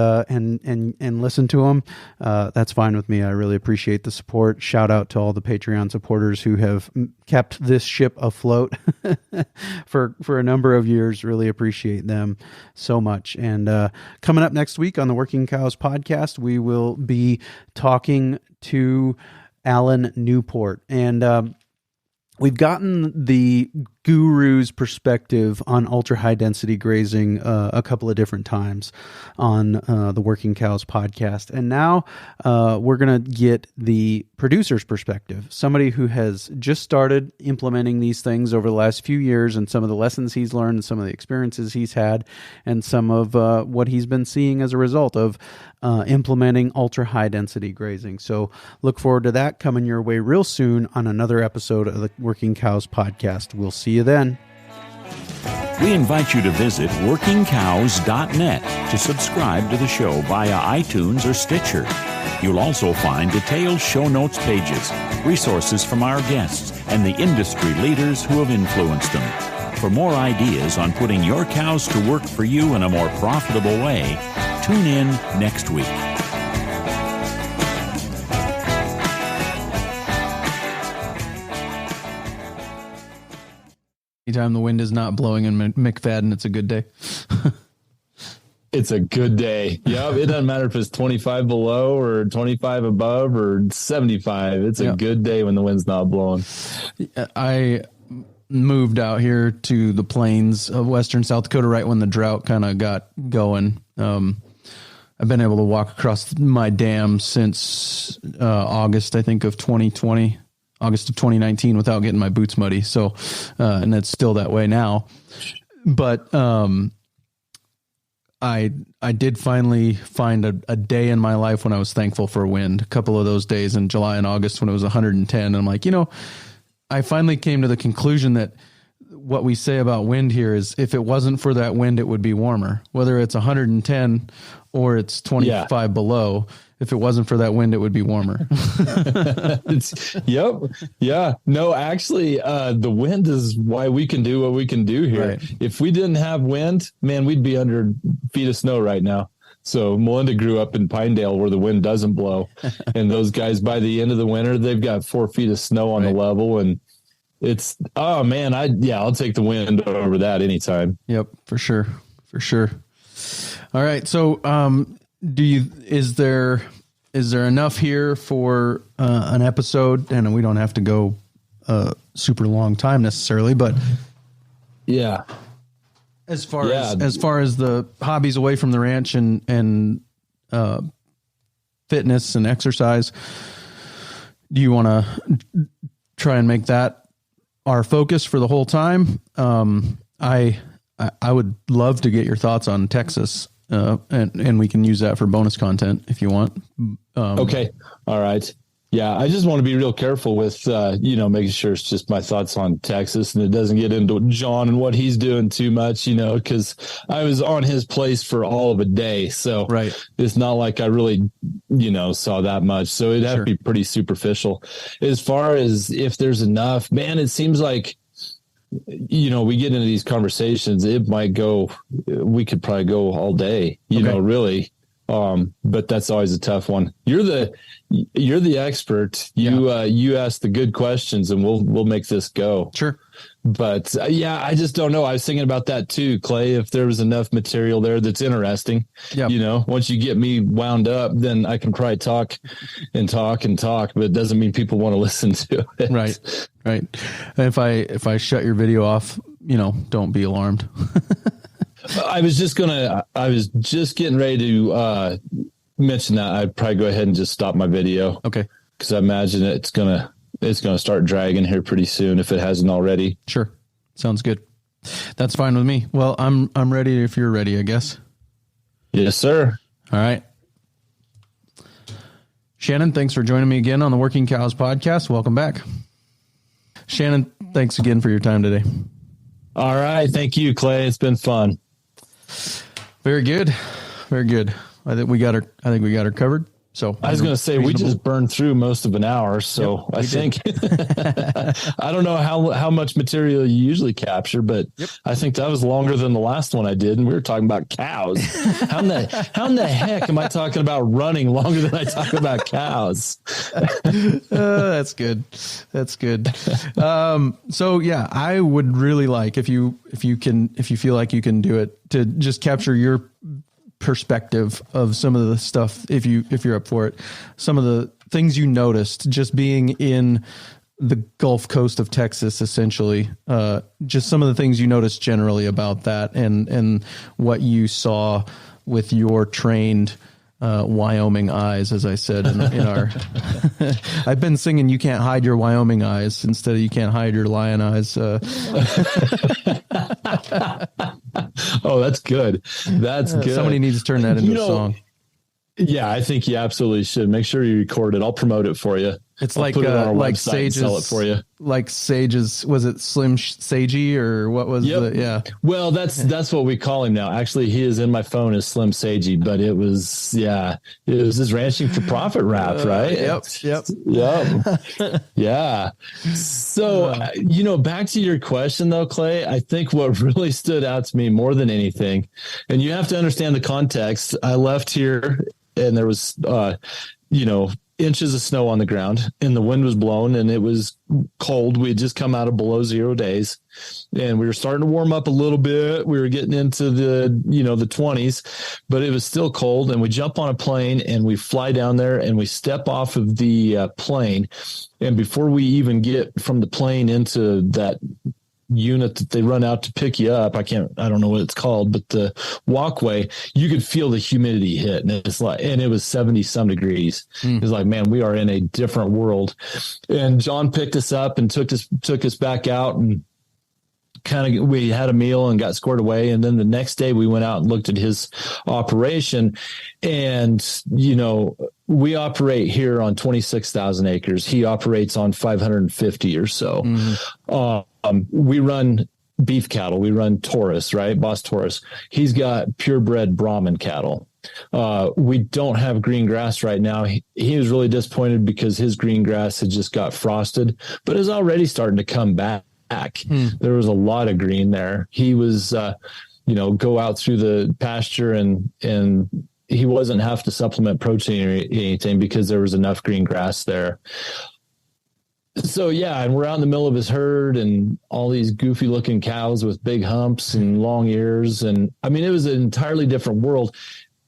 [SPEAKER 1] listen to them. That's fine with me. I really appreciate the support. Shout out to all the Patreon supporters who have kept this ship afloat for a number of years. Really appreciate them so much. And coming up next week on the Working Cows podcast, we will be talking to Alan Newport, and we've gotten the guru's perspective on ultra high density grazing a couple of different times on the Working Cows podcast. And now we're going to get the producer's perspective, somebody who has just started implementing these things over the last few years, and some of the lessons he's learned and some of the experiences he's had and some of what he's been seeing as a result of implementing ultra high density grazing. So look forward to that coming your way real soon on another episode of the Working Cows podcast. We'll see you then.
[SPEAKER 2] We invite you to visit workingcows.net to subscribe to the show via iTunes or Stitcher. You'll also find detailed show notes pages, resources from our guests, and the industry leaders who have influenced them. For more ideas on putting your cows to work for you in a more profitable way, tune in next week.
[SPEAKER 1] Anytime the wind is not blowing in McFadden, it's a good day.
[SPEAKER 8] It's a good day. Yep. It doesn't matter if it's 25 below or 25 above or 75. It's a good day when the wind's not blowing.
[SPEAKER 1] I moved out here to the plains of western South Dakota right when the drought kind of got going. I've been able to walk across my dam since August, I think, of 2020. August of 2019 without getting my boots muddy. So, and it's still that way now, but, I did finally find a day in my life when I was thankful for wind. A couple of those days in July and August when it was 110. I'm like, I finally came to the conclusion that what we say about wind here is if it wasn't for that wind, it would be warmer, whether it's 110 or it's 25 below. If it wasn't for that wind, it would be warmer.
[SPEAKER 8] Yep. Yeah. No, actually, the wind is why we can do what we can do here.
[SPEAKER 1] Right.
[SPEAKER 8] If we didn't have wind, man, we'd be under feet of snow right now. So Melinda grew up in Pinedale where the wind doesn't blow. And those guys, by the end of the winter, they've got 4 feet of snow on the level. And it's, oh man, I'll take the wind over that anytime.
[SPEAKER 1] Yep, for sure. For sure. All right. So, is there enough here for an episode? And we don't have to go super long time necessarily, but
[SPEAKER 8] yeah,
[SPEAKER 1] as far as the hobbies away from the ranch and fitness and exercise, do you want to try and make that our focus for the whole time? I would love to get your thoughts on Texas. And we can use that for bonus content if you want.
[SPEAKER 8] Okay. All right. Yeah. I just want to be real careful with, making sure it's just my thoughts on Texas and it doesn't get into John and what he's doing too much, because I was on his place for all of a day. So It's not like I really, saw that much. So it'd have to be pretty superficial. As far as if there's enough, man, it seems like, we get into these conversations, we could probably go all day, really. But that's always a tough one. You're the expert. You ask the good questions and we'll make this go.
[SPEAKER 1] Sure.
[SPEAKER 8] But I just don't know. I was thinking about that too, Clay, if there was enough material there that's interesting, once you get me wound up, then I can probably talk, but it doesn't mean people want to listen to it.
[SPEAKER 1] Right. Right. If I shut your video off, don't be alarmed.
[SPEAKER 8] I was just getting ready to mention that I'd probably go ahead and just stop my video.
[SPEAKER 1] Okay.
[SPEAKER 8] Cause I imagine it's going to start dragging here pretty soon if it hasn't already.
[SPEAKER 1] Sure. Sounds good. That's fine with me. Well, I'm ready if you're ready, I guess.
[SPEAKER 8] Yes, sir.
[SPEAKER 1] All right. Shannon, thanks for joining me again on the Working Cows podcast. Welcome back. Shannon, thanks again for your time today.
[SPEAKER 8] All right. Thank you, Clay. It's been fun.
[SPEAKER 1] Very good. Very good. I think we got her covered. So
[SPEAKER 8] I was going to say we just burned through most of an hour. So I think I don't know how much material you usually capture, but I think that was longer than the last one I did. And we were talking about cows. How in the heck am I talking about running longer than I talk about cows?
[SPEAKER 1] That's good. That's good. So yeah, I would really like if you feel like you can do it, to just capture your perspective of some of the stuff, if you're up for it, some of the things you noticed just being in the Gulf Coast of Texas, essentially, just some of the things you noticed generally about that and what you saw with your trained Wyoming eyes, as I said in our I've been singing "You Can't Hide Your Wyoming Eyes" instead of "You Can't Hide Your Lion Eyes."
[SPEAKER 8] Oh, that's good. That's good.
[SPEAKER 1] Somebody needs to turn that into a song.
[SPEAKER 8] Yeah, I think you absolutely should. Make sure you record it. I'll promote it for you.
[SPEAKER 1] It's like Sage's,
[SPEAKER 8] sell it for you.
[SPEAKER 1] Like Sage's, was it Slim Sagey or what was
[SPEAKER 8] Well, that's what we call him now. Actually, he is in my phone as Slim Sagey, but it was his ranching for profit rap, right?
[SPEAKER 1] Yep.
[SPEAKER 8] Yeah. So, back to your question though, Clay, I think what really stood out to me more than anything, and you have to understand the context. I left here and there was, inches of snow on the ground and the wind was blowing and it was cold. We had just come out of below 0 days and we were starting to warm up a little bit. We were getting into the 20s, but it was still cold. And we jump on a plane and we fly down there and we step off of the plane. And before we even get from the plane into that unit that they run out to pick you up, I don't know what it's called, but the walkway, you could feel the humidity hit, and it was 70 some degrees. It's like, man, we are in a different world. And John picked us up and took us back out, and we had a meal and got squared away. And then the next day we went out and looked at his operation, and we operate here on 26,000 acres. He operates on 550 or so. We run beef cattle. We run Taurus, right? Boss Taurus. He's got purebred Brahman cattle. We don't have green grass right now. He was really disappointed because his green grass had just got frosted, but is already starting to come back. There was a lot of green there. He was, go out through the pasture and he wasn't have to supplement protein or anything because there was enough green grass there. So, yeah, and we're out in the middle of his herd and all these goofy looking cows with big humps and long ears. And I mean, it was an entirely different world.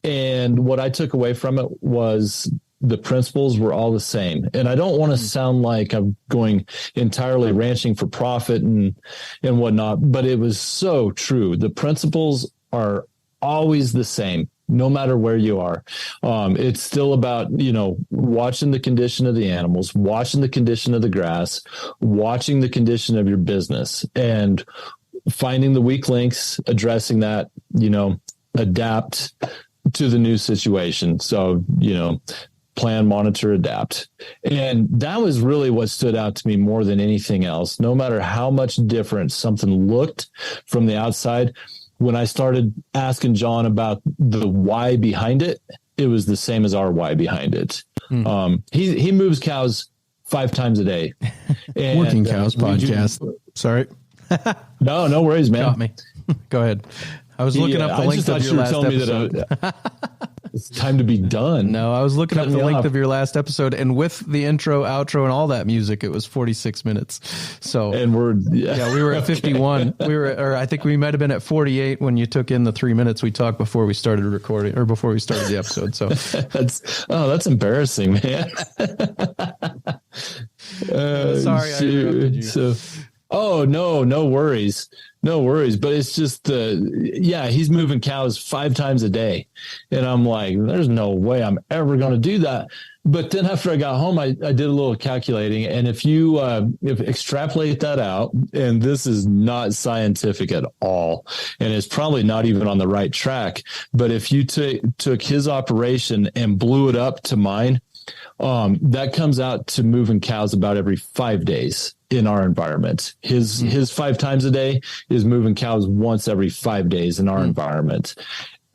[SPEAKER 8] And what I took away from it was the principles were all the same. And I don't want to sound like I'm going entirely ranching for profit and whatnot, but it was so true. The principles are always the same, no matter where you are. It's still about, watching the condition of the animals, watching the condition of the grass, watching the condition of your business, and finding the weak links, addressing that, adapt to the new situation. So, plan, monitor, adapt. And that was really what stood out to me more than anything else. No matter how much different something looked from the outside, when I started asking John about the why behind it, it was the same as our why behind it. He moves cows 5 times a day. And,
[SPEAKER 1] Working Cows podcast. Sorry.
[SPEAKER 8] No worries, man.
[SPEAKER 1] Got me. Go ahead. I was looking up the length of your last episode.
[SPEAKER 8] It's time to be done.
[SPEAKER 1] No, I was looking up the length of your last episode, and with the intro, outro, and all that music, it was 46 minutes. So,
[SPEAKER 8] and
[SPEAKER 1] we were at 51. I think we might have been at 48 when you took in the 3 minutes we talked before we started recording, or before we started the episode. So
[SPEAKER 8] that's embarrassing, man.
[SPEAKER 1] Sorry, I interrupted you.
[SPEAKER 8] No worries. No worries. But it's just, he's moving cows 5 times a day. And I'm like, there's no way I'm ever going to do that. But then after I got home, I did a little calculating. And if you extrapolate that out, and this is not scientific at all, and it's probably not even on the right track, but if you took his operation and blew it up to mine, that comes out to moving cows about every 5 days in our environment. His 5 times a day is moving cows once every 5 days in our environment.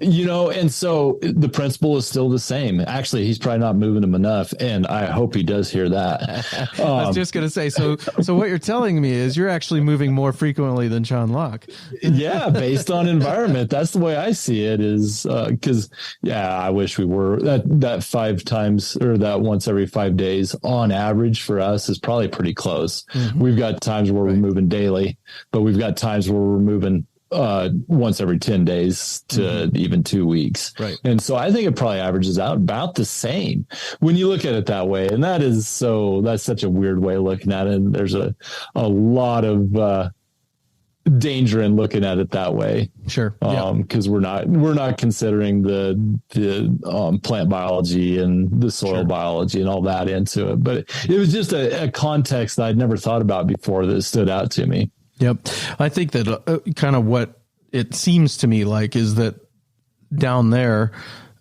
[SPEAKER 8] And so the principle is still the same. Actually, he's probably not moving them enough, and I hope he does hear that.
[SPEAKER 1] I was just going to say, so what you're telling me is you're actually moving more frequently than John Locke.
[SPEAKER 8] Yeah, based on environment. That's the way I see it is because, I wish we were. That 5 times or that once every 5 days on average for us is probably pretty close. Mm-hmm. We've got times where we're moving daily, but we've got times where we're moving once every 10 days to even 2 weeks.
[SPEAKER 1] Right.
[SPEAKER 8] And so I think it probably averages out about the same when you look at it that way. And that's such a weird way of looking at it. And there's a lot of danger in looking at it that way.
[SPEAKER 1] Sure.
[SPEAKER 8] Because we're not considering the plant biology and the soil biology and all that into it. But it was just a context that I'd never thought about before that stood out to me.
[SPEAKER 1] Yep. I think that kind of what it seems to me like is that down there,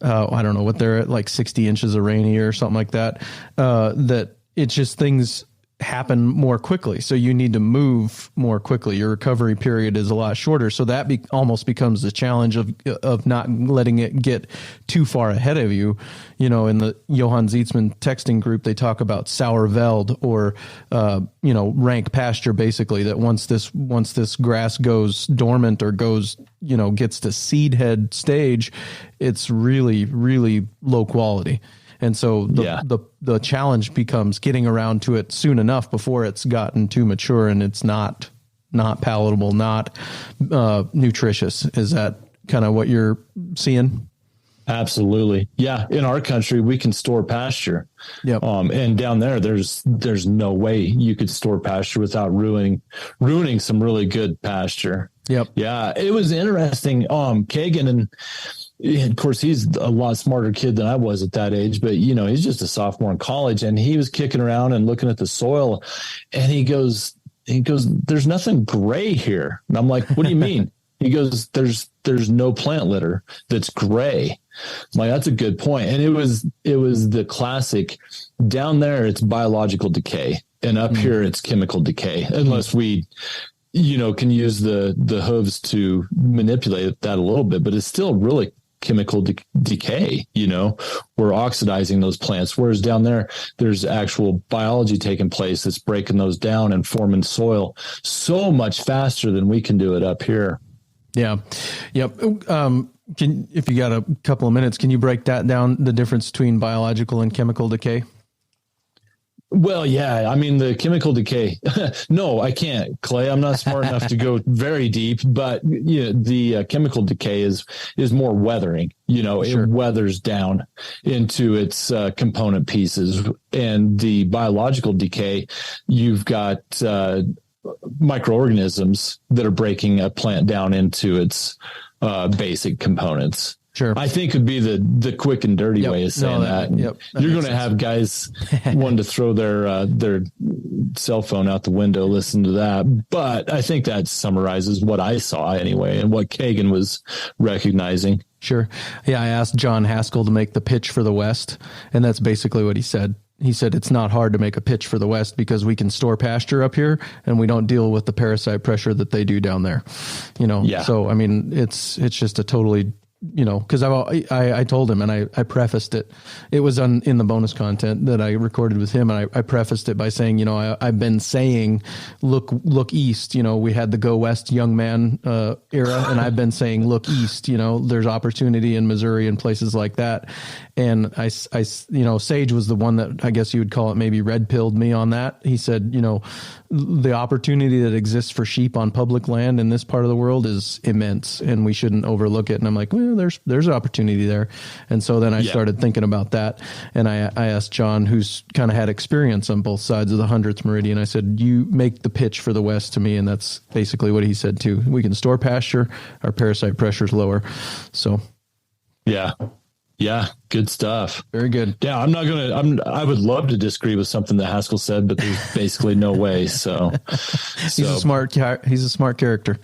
[SPEAKER 1] I don't know what they're at, like 60 inches of rain a year or something like that, that it's just things happen more quickly. So you need to move more quickly. Your recovery period is a lot shorter. So that almost becomes the challenge of not letting it get too far ahead of you. In the Johann Zietzman texting group, they talk about sour veld or, rank pasture, basically, that once this grass goes dormant or gets to seed head stage, it's really, really low quality. And so the challenge becomes getting around to it soon enough before it's gotten too mature and it's not palatable, not nutritious. Is that kind of what you're seeing?
[SPEAKER 8] Absolutely. Yeah. In our country, we can store pasture.
[SPEAKER 1] Yep.
[SPEAKER 8] And down there's no way you could store pasture without ruining some really good pasture.
[SPEAKER 1] Yep.
[SPEAKER 8] Yeah. It was interesting. Kagan, and of course, he's a lot smarter kid than I was at that age, but he's just a sophomore in college, and he was kicking around and looking at the soil, and he goes, there's nothing gray here. And I'm like, what do you mean? He goes, there's no plant litter that's gray. I'm like, that's a good point. And it was the classic down there. It's biological decay, and up here it's chemical decay, unless we can use the hooves to manipulate that a little bit, but it's still really chemical decay. We're oxidizing those plants, whereas down there's actual biology taking place that's breaking those down and forming soil so much faster than we can do it up here.
[SPEAKER 9] Yeah. Yep. If you got a couple of minutes, can you break that down, the difference between biological and chemical decay?
[SPEAKER 8] Well, yeah. I mean, the chemical decay. No, I can't, Clay. I'm not smart enough to go very deep, but the chemical decay is more weathering. Sure. It weathers down into its component pieces, and the biological decay, you've got microorganisms that are breaking a plant down into its basic components.
[SPEAKER 9] Sure.
[SPEAKER 8] I think would be the quick and dirty way of saying that. You're going to have guys wanting to throw their cell phone out the window, listen to that. But I think that summarizes what I saw anyway, and what Kagan was recognizing.
[SPEAKER 9] Sure. Yeah, I asked John Haskell to make the pitch for the West, and that's basically what he said. He said it's not hard to make a pitch for the West because we can store pasture up here and we don't deal with the parasite pressure that they do down there.
[SPEAKER 8] Yeah.
[SPEAKER 9] So I mean, it's just a totally, because I told him, and I prefaced it. It was in the bonus content that I recorded with him, and I prefaced it by saying, I've been saying, look east. We had the Go West young man era, and I've been saying, look east. There's opportunity in Missouri and places like that. And I Sage was the one that I guess you would call it maybe red pilled me on that. He said, the opportunity that exists for sheep on public land in this part of the world is immense, and we shouldn't overlook it. And I'm like, well, there's an opportunity there. And so then I started thinking about that, and I asked John, who's kind of had experience on both sides of the 100th meridian. I said, you make the pitch for the West to me, and that's basically what he said too. We can store pasture, our parasite pressure is lower. So,
[SPEAKER 8] yeah, good stuff.
[SPEAKER 9] Very good.
[SPEAKER 8] Yeah, I would love to disagree with something that Haskell said, but there's basically no way. So
[SPEAKER 9] he's a smart character.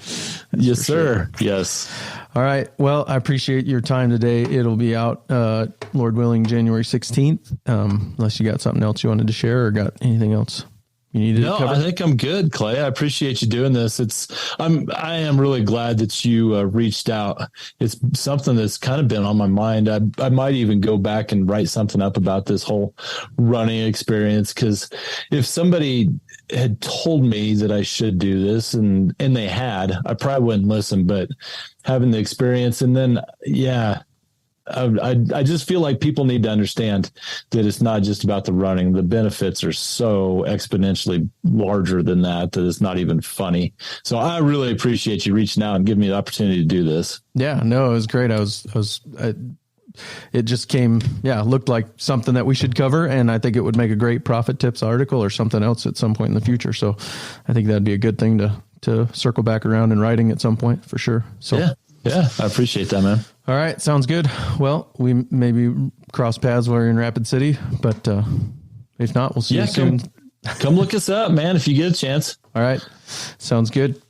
[SPEAKER 8] Yes, sir. Sure. Yes.
[SPEAKER 9] All right. Well, I appreciate your time today. It'll be out, Lord willing, January 16th. Unless you got something else you wanted to share or got anything else you needed to cover?
[SPEAKER 8] I think I'm good, Clay. I appreciate you doing this. I am really glad that you reached out. It's something that's kind of been on my mind. I might even go back and write something up about this whole running experience, because if somebody had told me that I should do this and they had, I probably wouldn't listen, but having the experience, and then, I just feel like people need to understand that it's not just about the running. The benefits are so exponentially larger than that it's not even funny. So I really appreciate you reaching out and giving me the opportunity to do this.
[SPEAKER 9] Yeah, no, it was great. It just came, looked like something that we should cover. And I think it would make a great Profit Tips article or something else at some point in the future. So I think that'd be a good thing to circle back around in writing at some point for sure. So
[SPEAKER 8] yeah, I appreciate that, man.
[SPEAKER 9] All right. Sounds good. Well, we maybe cross paths while you're in Rapid City, but if not, we'll see you soon.
[SPEAKER 8] Come look us up, man, if you get a chance.
[SPEAKER 9] All right. Sounds good.